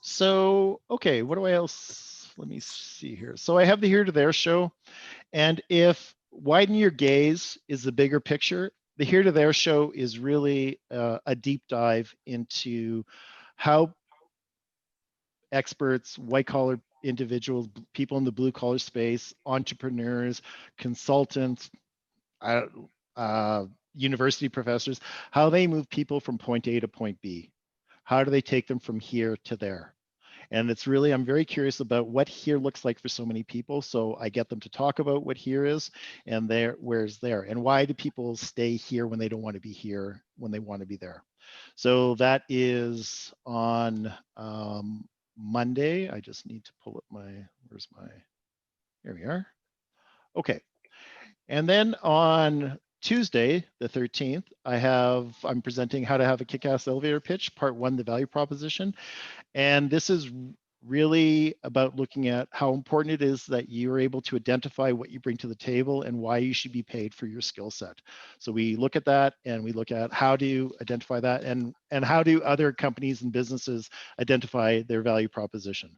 So okay, what do I else? Let me see here. So I have the Here to There show, and if Widen Your Gaze is the bigger picture, the Here to There show is really a deep dive into how experts, white collar individuals, people in the blue collar space, entrepreneurs, consultants, university professors, how they move people from point A to point B. How do they take them from here to there? And it's really, I'm very curious about what here looks like for so many people. So I get them to talk about what here is and where's there, and why do people stay here when they don't want to be here, when they want to be there. So that is on Monday. I just need to pull up here we are. Okay. And then on Tuesday, the 13th, I'm presenting How to Have a Kick-Ass Elevator Pitch, Part 1, the value proposition. And this is really about looking at how important it is that you're able to identify what you bring to the table and why you should be paid for your skill set. So we look at that, and we look at how to identify that, and how do other companies and businesses identify their value proposition.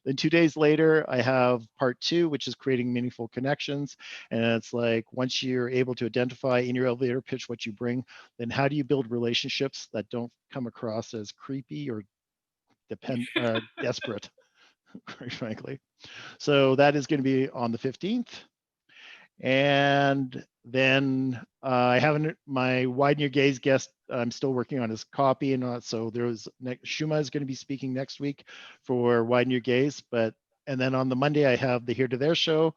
Then 2 days later, I have part 2, which is creating meaningful connections. And it's like, once you're able to identify in your elevator pitch what you bring, then how do you build relationships that don't come across as creepy or desperate, quite frankly. So that is going to be on the 15th. And then I haven't, my Widen Your Gaze guest, I'm still working on his copy, and so Shuma is going to be speaking next week for Widen Your Gaze. And then on the Monday, I have the Here to There show.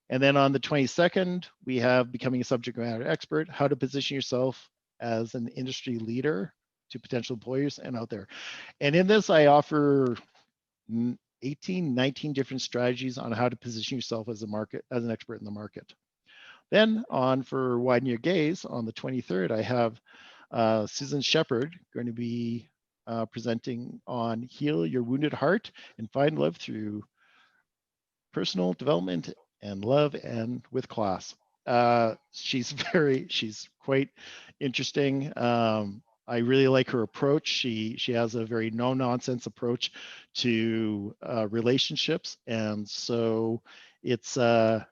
And then on the 22nd, we have Becoming a Subject Matter Expert, how to position yourself as an industry leader to potential employers and out there. And in this, I offer 18, 19 different strategies on how to position yourself as an expert in the market. Then for Widen Your Gaze, on the 23rd, I have Susan Shepard going to be presenting on Heal Your Wounded Heart and Find Love Through Personal Development and Love and with Class. She's quite interesting. I really like her approach. She has a very no nonsense approach to relationships, and so it's a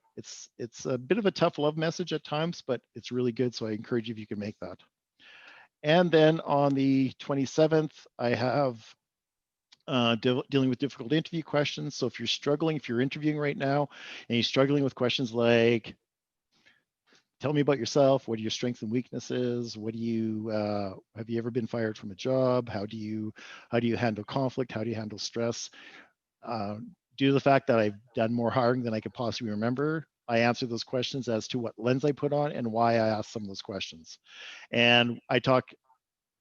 bit of a tough love message at times, but it's really good. So I encourage you if you can make that. And then on the 27th, I have dealing with difficult interview questions. So if you're struggling, if you're interviewing right now and you're struggling with questions like, tell me about yourself, what are your strengths and weaknesses, what do you, have you ever been fired from a job, how do you handle conflict, how do you handle stress? Due to the fact that I've done more hiring than I could possibly remember, I answer those questions as to what lens I put on and why I ask some of those questions. And I talk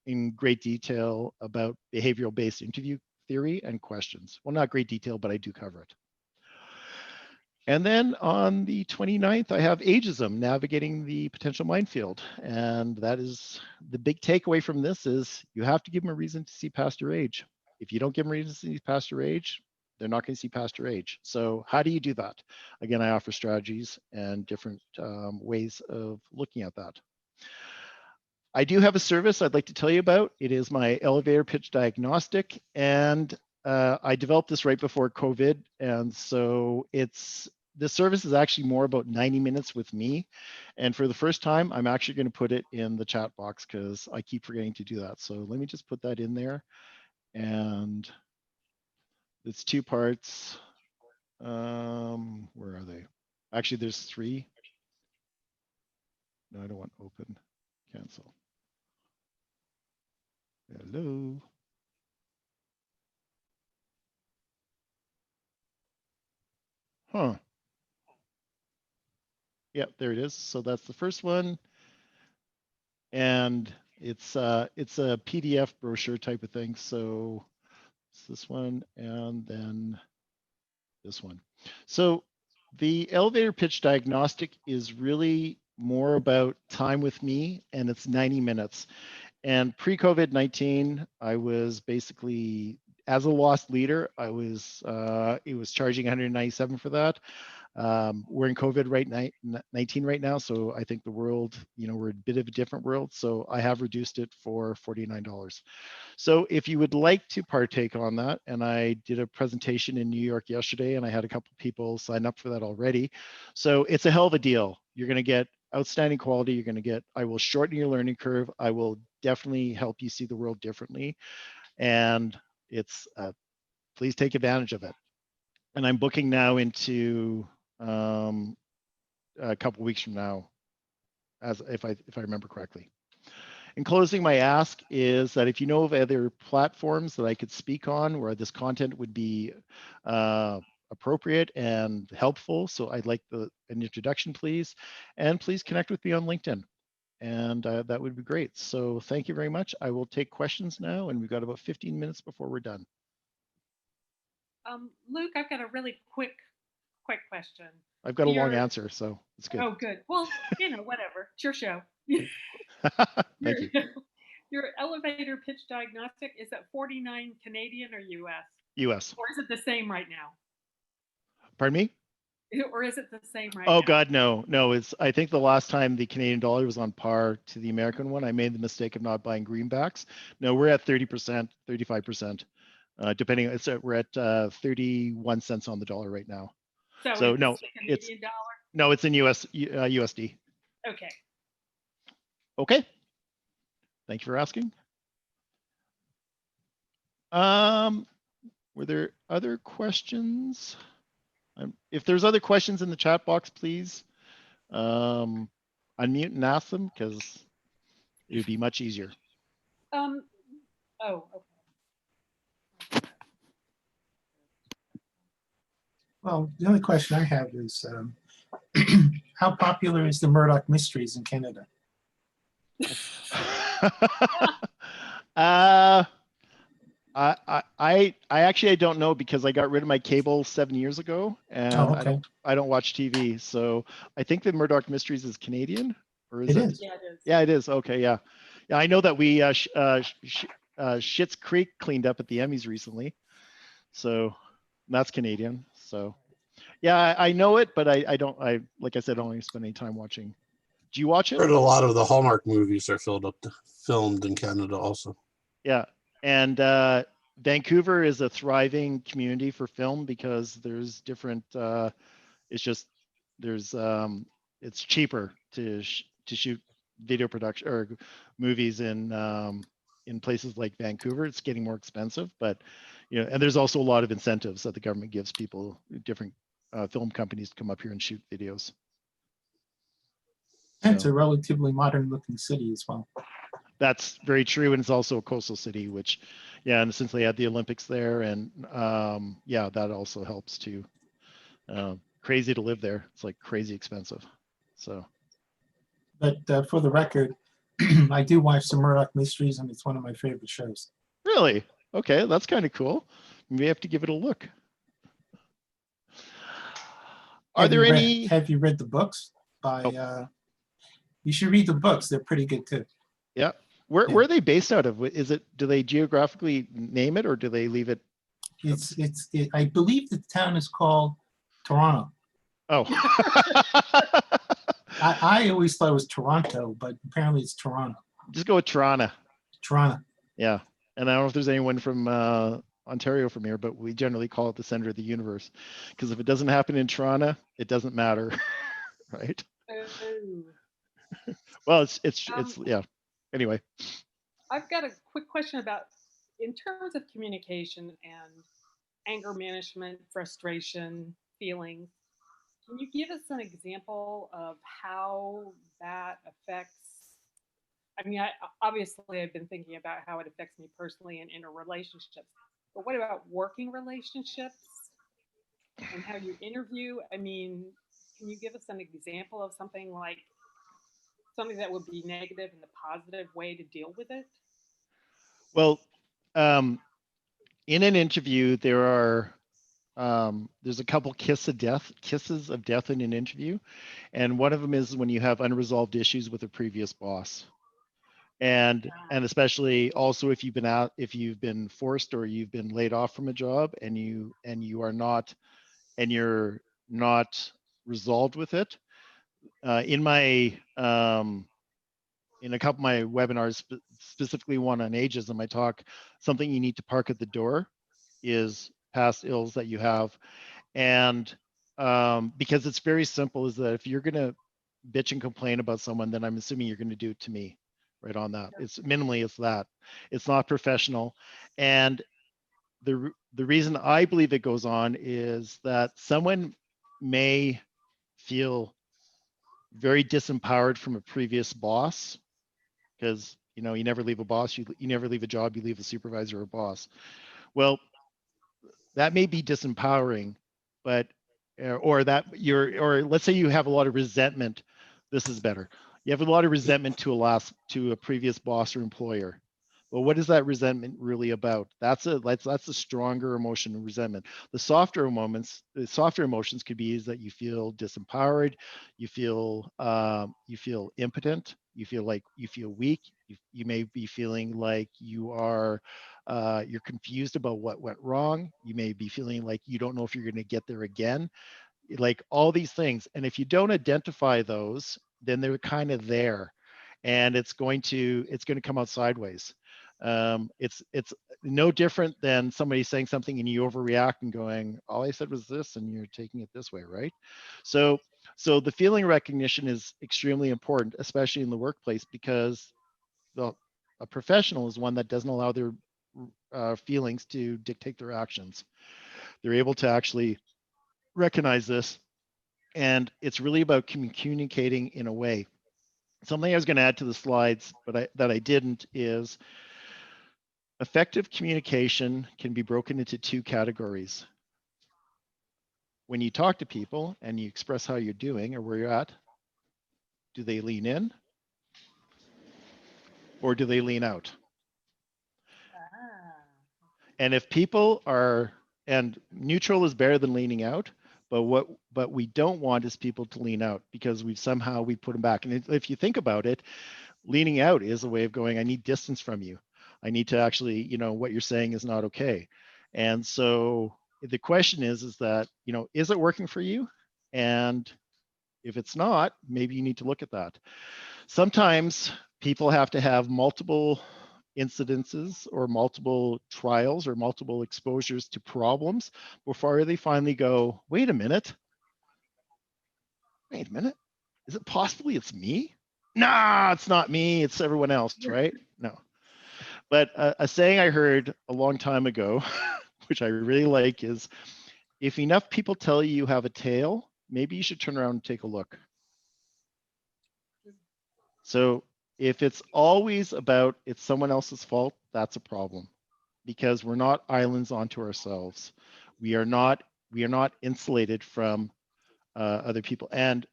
in great detail about behavioral based interview theory and questions. Well, not great detail, but I do cover it. And then on the 29th, I have ageism, navigating the potential minefield. And that is the big takeaway from this is you have to give them a reason to see past your age. If you don't give them a reason to see past your age, they're not going to see past your age. So how do you do that? Again, I offer strategies and different ways of looking at that. I do have a service I'd like to tell you about. It is my elevator pitch diagnostic, and I developed this right before COVID. And so this service is actually more about 90 minutes with me. And for the first time, I'm actually going to put it in the chat box because I keep forgetting to do that. So let me just put that in there. And it's 2 parts. Where are they? Actually, there's 3. No, I don't want open, cancel. Hello. Huh. Yep, there it is. So that's the first one. And it's a PDF brochure type of thing. So it's this one and then this one. So the elevator pitch diagnostic is really more about time with me, and it's 90 minutes. And pre-COVID-19, I was basically, as a lost leader, I was, it was charging 197 for that. We're in COVID 19 right now, so I think the world, we're in a bit of a different world. So I have reduced it for $49. So if you would like to partake on that, and I did a presentation in New York yesterday, and I had a couple people sign up for that already. So it's a hell of a deal. You're going to get outstanding quality. You're going to get, I will shorten your learning curve. I will definitely help you see the world differently. And it's, please take advantage of it. And I'm booking now into a couple weeks from now, as if I remember correctly. In closing, my ask is that if you know of other platforms that I could speak on where this content would be appropriate and helpful, so I'd like an introduction, please, and please connect with me on LinkedIn, and that would be great. So thank you very much. I will take questions now, and we've got about 15 minutes before we're done. Luke, I've got a really quick question. I've got a long answer, so it's good. Oh, good. Well, whatever. It's your show. Thank you. Your elevator pitch diagnostic, is that 49 Canadian or US? US. Or is it the same right now? Pardon me? Or is it the same right now? Oh God, no. I think the last time the Canadian dollar was on par to the American one, I made the mistake of not buying greenbacks. No, we're at 30%, 35%, depending. We're at 31 cents on the dollar right now. So no, it's Canadian dollar. No, it's in USD. Okay. Okay. Thank you for asking. Were there other questions? If there's other questions in the chat box, please unmute and ask them, because it would be much easier. Oh, okay. Well, the only question I have is how popular is the Murdoch Mysteries in Canada? I actually don't know, because I got rid of my cable 7 years ago, and I don't watch TV. So I think the Murdoch Mysteries is Canadian, or is it? Is. Yeah, it is. Yeah, it is. Okay, yeah. I know that we Schitt's Creek cleaned up at the Emmys recently, so that's Canadian. So yeah, I know it, but I don't. Like I said, I don't really spend any time watching. Do you watch it? I heard a lot of the Hallmark movies are filmed in Canada also. Yeah, and Vancouver is a thriving community for film, because there's different. It's just it's cheaper to shoot video production or movies in places like Vancouver. It's getting more expensive, but you know, and there's also a lot of incentives that the government gives people, different film companies to come up here and shoot videos. And it's So a relatively modern looking city as well. that's very true, and it's also a coastal city, which, yeah, and since they had the Olympics there, and yeah, that also helps too. Crazy to live there. It's like crazy expensive. So, But for the record, I do watch the Murdoch Mysteries, and it's one of my favorite shows. really, okay, that's kind of cool. We have to give it a look. Are there any? Have you read the books by? Oh. You should read the books. They're pretty good too. Yeah. Where are they based out of? Is it? Do they geographically name it, or do they leave it? I believe the town is called Toronto. Oh. I always thought it was Toronto, but apparently it's Toronto. Just go with Toronto. Toronto. Yeah. And I don't know if there's anyone from Ontario from here, but we generally call it the center of the universe, because if it doesn't happen in Toronto, it doesn't matter, right? Oh. Well, it's yeah. Anyway, I've got a quick question about, in terms of communication and anger management, frustration, feelings. Can you give us an example of how that affects? I mean, obviously I've been thinking about how it affects me personally and interrelationships, but what about working relationships and how you interview? I mean, can you give us an example of something that would be negative in the positive way to deal with it? well, in an interview, there's a couple kisses of death in an interview, and one of them is when you have unresolved issues with a previous boss, and especially also if you've been forced or you've been laid off from a job, and you're not resolved with it. In a couple of my webinars, specifically one on ageism, I talk something you need to park at the door is past ills that you have. And because it's very simple, is that if you're going to bitch and complain about someone, then I'm assuming you're going to do it to me, right on that. It's minimally, it's that. It's not professional. And the reason I believe it goes on is that someone may feel very disempowered from a previous boss, because you never leave a boss, you never leave a job, you leave a supervisor or boss. Well, that may be disempowering, but or let's say you have a lot of resentment. This is better. You have a lot of resentment to a previous boss or employer. Well, what is that resentment really about? That's a stronger emotion of resentment. The softer emotions could be is that you feel disempowered, you feel impotent, you feel weak. You may be feeling like you're confused about what went wrong. You may be feeling like you don't know if you're going to get there again. Like all these things. And if you don't identify those, then they're kind of there, and it's going to come out sideways. It's no different than somebody saying something and you overreact and going, all I said was this, and you're taking it this way, right? So the feeling recognition is extremely important, especially in the workplace, because a professional is one that doesn't allow their feelings to dictate their actions. They're able to actually recognize this, and it's really about communicating in a way. Something I was going to add to the slides, but that I didn't, is effective communication can be broken into two categories. When you talk to people and you express how you're doing or where you're at, do they lean in or do they lean out? And if people are, and neutral is better than leaning out, but what we don't want is people to lean out, because we put them back. And if you think about it, leaning out is a way of going, I need distance from you. I need to actually, what you're saying is not okay. And so the question is that, is it working for you? And if it's not, maybe you need to look at that. Sometimes people have to have multiple incidences or multiple trials or multiple exposures to problems before they finally go, wait a minute, is it possibly it's me? nah, it's not me, it's everyone else, right? No. But a saying I heard a long time ago, which I really like, is if enough people tell you you have a tail, maybe you should turn around and take a look. So if it's always about it's someone else's fault, that's a problem, because we're not islands onto ourselves. We are not insulated from other people, and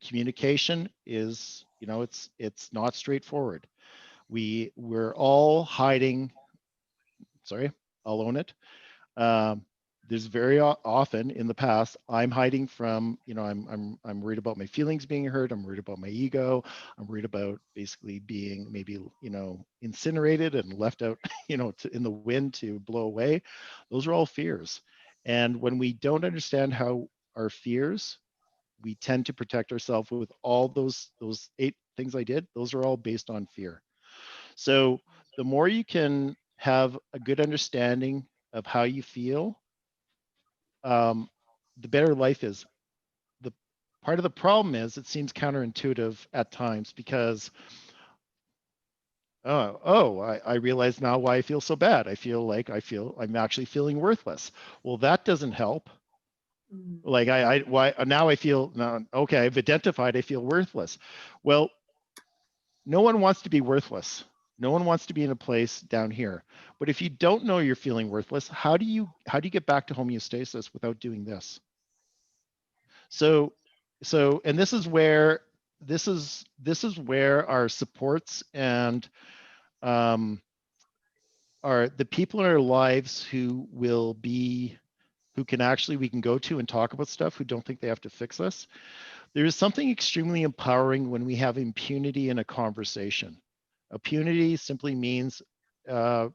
communication is, it's not straightforward. We're all hiding. Sorry, I'll own it. There's very often in the past, I'm hiding from, I'm worried about my feelings being hurt. I'm worried about my ego. I'm worried about basically being maybe, incinerated and left out, in the wind to blow away. Those are all fears. And when we don't understand how our fears, we tend to protect ourselves with all those 8 things I did. Those are all based on fear. So the more you can have a good understanding of how you feel, the better life is. The part of the problem is it seems counterintuitive at times, because I realize now why I feel so bad. I'm actually feeling worthless. Well, that doesn't help. Like why now I feel now, okay, I've identified I feel worthless. Well, no one wants to be worthless. No one wants to be in a place down here. But if you don't know you're feeling worthless, how do you get back to homeostasis without doing this? So and this is where our supports and are the people in our lives who can actually, we can go to and talk about stuff, who don't think they have to fix us. There is something extremely empowering when we have impunity in a conversation. Impunity simply means freedom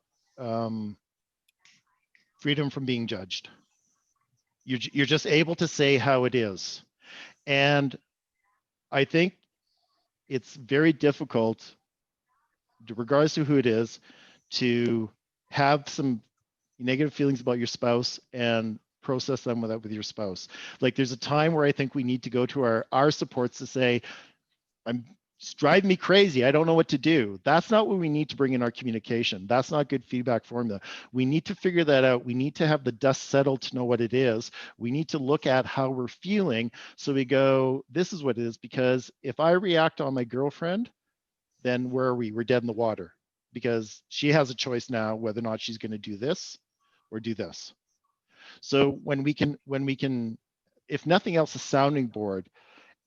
from being judged. You're just able to say how it is. And I think it's very difficult, regardless of who it is, to have some negative feelings about your spouse and process them with your spouse. Like, there's a time where I think we need to go to our supports to say, it's driving me crazy. I don't know what to do. That's not what we need to bring in our communication. That's not good feedback formula. We need to figure that out. We need to have the dust settled to know what it is. We need to look at how we're feeling. So we go, this is what it is. Because if I react on my girlfriend, then where are we? We're dead in the water, because she has a choice now whether or not she's going to do this or do this. So when we can, if nothing else, a sounding board,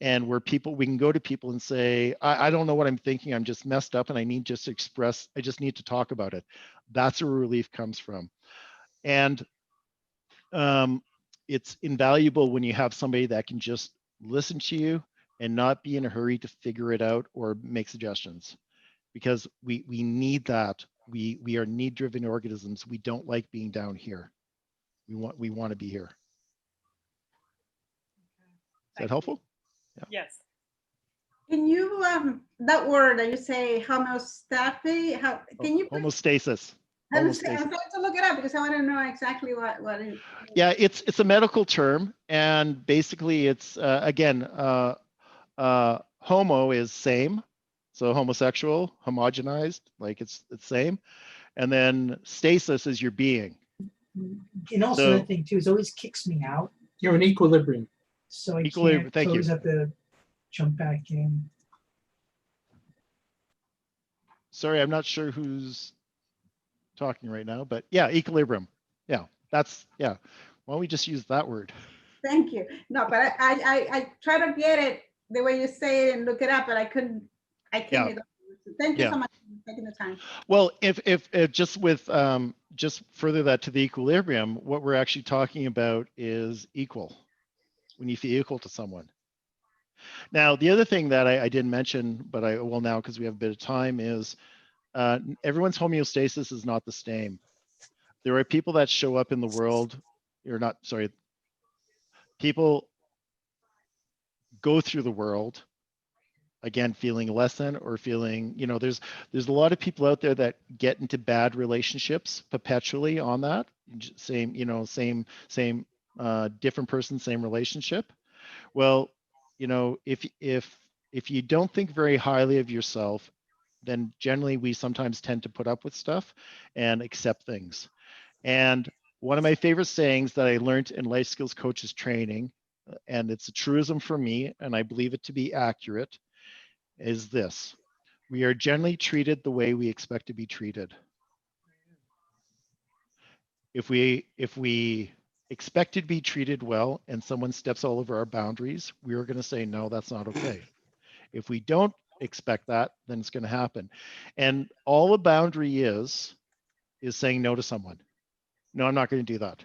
and where we can go to people and say, I don't know what I'm thinking. I'm just messed up and I need just to express, I just need to talk about it. That's where relief comes from. And it's invaluable when you have somebody that can just listen to you and not be in a hurry to figure it out or make suggestions, because we need that. We are need-driven organisms. We don't like being down here. We want to be here. Is that helpful? Yeah. Yes. Can you, that word that you say, homeostasis, can you? Homeostasis. I'm trying to look it up because I want to know exactly what it is. Yeah, it's a medical term, and basically it's again, homo is same, so homosexual, homogenized, like it's same, and then stasis is your being. And also the thing too is always kicks me out. You're in equilibrium. So I Equilibrium, can't. So I always have to jump back in. Sorry, I'm not sure who's talking right now, but yeah, equilibrium. Yeah, that's, yeah. Why don't we just use that word? Thank you. No, but I try to get it the way you say it and look it up, but I couldn't. Yeah. Thank you so much for taking the time. Well, if just with just further that to the equilibrium, what we're actually talking about is equal. When you feel equal to someone. Now, the other thing that I didn't mention, but I will now because we have a bit of time, is everyone's homeostasis is not the same. There are people that show up in the world, or not, sorry, people go through the world, again, feeling less than or feeling, there's a lot of people out there that get into bad relationships perpetually on that, same, different person, same relationship. Well, if if you don't think very highly of yourself, then generally we sometimes tend to put up with stuff and accept things. And one of my favorite sayings that I learned in life skills coaches training, and it's a truism for me, and I believe it to be accurate, is this: we are generally treated the way we expect to be treated. If we expect to be treated well and someone steps all over our boundaries, we are going to say, no, that's not okay. If we don't expect that, then it's going to happen. And all a boundary is saying no to someone. No, I'm not going to do that.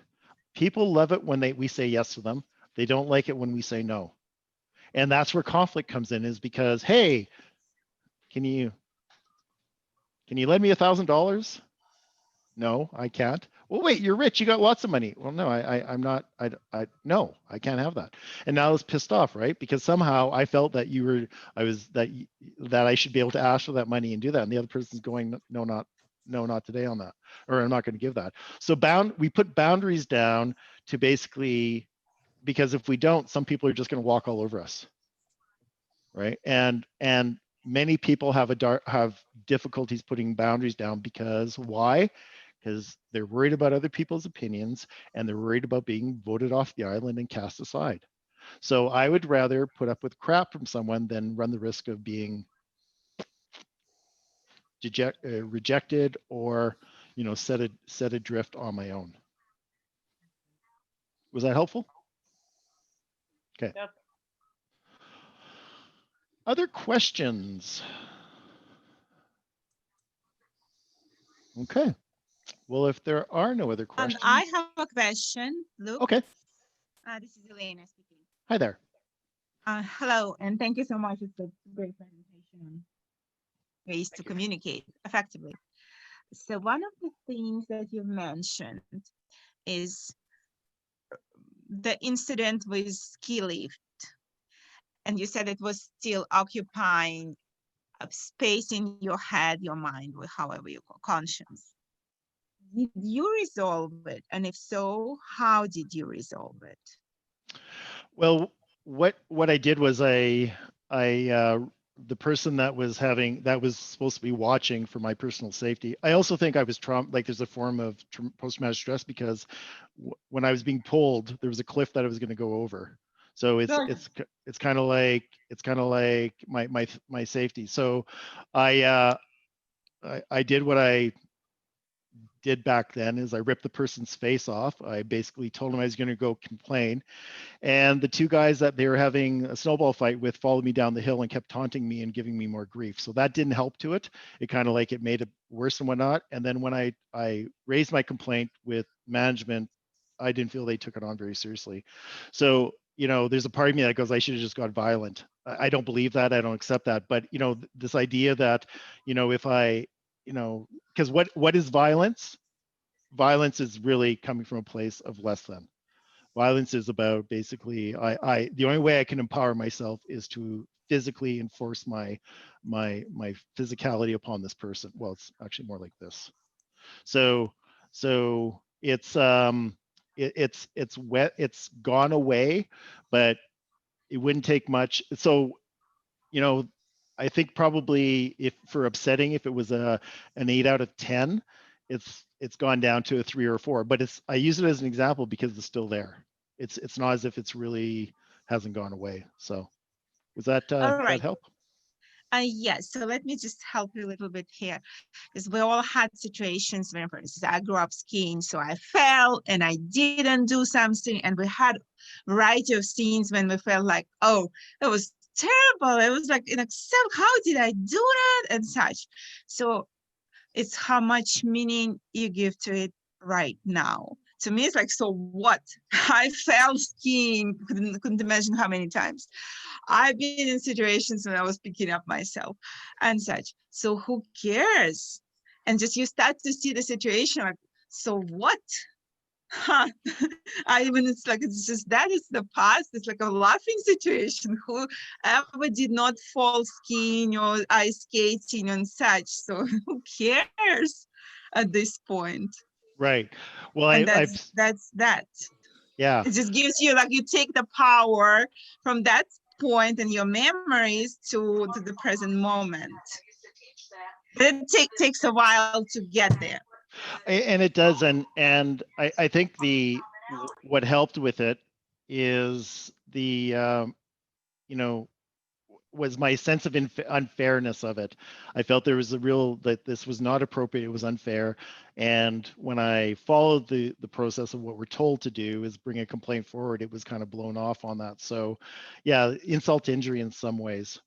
People love it when we say yes to them. They don't like it when we say no. And that's where conflict comes in, is because, hey, can you lend me $1,000? No, I can't. Well, wait, you're rich. You got lots of money. Well, no, I'm not. No, I can't have that. And now I was pissed off, right? Because somehow I felt that that I should be able to ask for that money and do that. And the other person's going, no, not today on that, or I'm not going to give that. So we put boundaries down to basically, because if we don't, some people are just going to walk all over us, right? And many people have difficulties putting boundaries down because why? Because they're worried about other people's opinions and they're worried about being voted off the island and cast aside. So I would rather put up with crap from someone than run the risk of being rejected or, set adrift on my own. Was that helpful? Okay. Yep. Other questions? Okay. Well, if there are no other questions. I have a question, Luke. Okay. This is Elena speaking. Hi there. Hello, and thank you so much. It's a great presentation on ways to communicate effectively. So one of the things that you mentioned is the incident with ski lift. And you said it was still occupying a space in your head, your mind, or however you call conscience. Did you resolve it? And if so, how did you resolve it? Well, what I did was the person that was supposed to be watching for my personal safety. I also think I was like there's a form of post-traumatic stress because when I was being pulled, there was a cliff that I was going to go over. So it's kind of like my safety. So I did what I did back then is I ripped the person's face off. I basically told him I was going to go complain. And the two guys that they were having a snowball fight with followed me down the hill and kept taunting me and giving me more grief. So that didn't help to it. It kind of like it made it worse and whatnot. And then when I raised my complaint with management, I didn't feel they took it on very seriously. So, there's a part of me that goes, I should have just got violent. I don't believe that. I don't accept that. But, this idea that, if I, because what is violence? Violence is really coming from a place of less than. Violence is about basically the only way I can empower myself is to physically enforce my physicality upon this person. Well, it's actually more like this. So it's it's gone away, but it wouldn't take much. So I think probably if for upsetting, if it was an 8 out of 10, it's gone down to a 3 or a 4. But I use it as an example because it's still there. It's not as if it's really hasn't gone away. So was that that help? Yes. So let me just help you a little bit here, because we all had situations when, for instance, I grew up skiing, so I fell and I didn't do something, and we had a variety of scenes when we felt like, oh, it was terrible. It was like inacceptable. How did I do that and such? So it's how much meaning you give to it right now. To me, it's like, so what? I fell skiing, couldn't imagine how many times. I've been in situations when I was picking up myself and such. So who cares? And just you start to see the situation like, so what? It's just that is the past. It's like a laughing situation. Whoever did not fall skiing or ice skating and such. So who cares at this point? Right. Well, and that's that. Yeah. It just gives you, like, you take the power from that point in your memories to the present moment. It takes a while to get there. And it does, and I think what helped with it is was my sense of unfairness of it. I felt there was that this was not appropriate, it was unfair. And when I followed the process of what we're told to do is bring a complaint forward, it was kind of blown off on that. So yeah, insult to injury in some ways.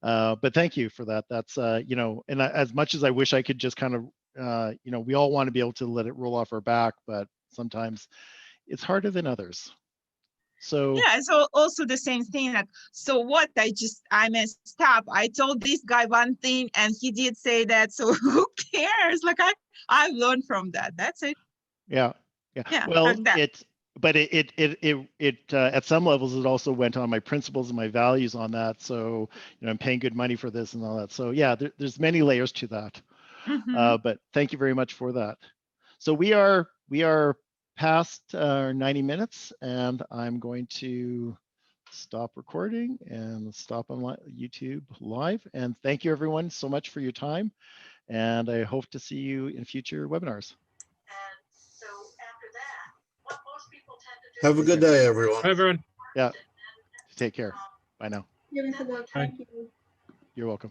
But thank you for that. That's, and as much as I wish I could just kind of, we all want to be able to let it roll off our back, but sometimes it's harder than others. So yeah, so also the same thing, like, so what, I messed up. I told this guy one thing and he did say that, so who cares? Like I've learned from that. That's it. Yeah. Well, like it at some levels it also went on my principles and my values on that. So I'm paying good money for this and all that. So yeah, there's many layers to that. But thank you very much for that. So we are past 90 minutes, and I'm going to stop recording and stop on YouTube live. And thank you everyone so much for your time. And I hope to see you in future webinars. Have a good day, everyone. Hi, everyone. Yeah. Take care. Bye now. Thank you. You're welcome.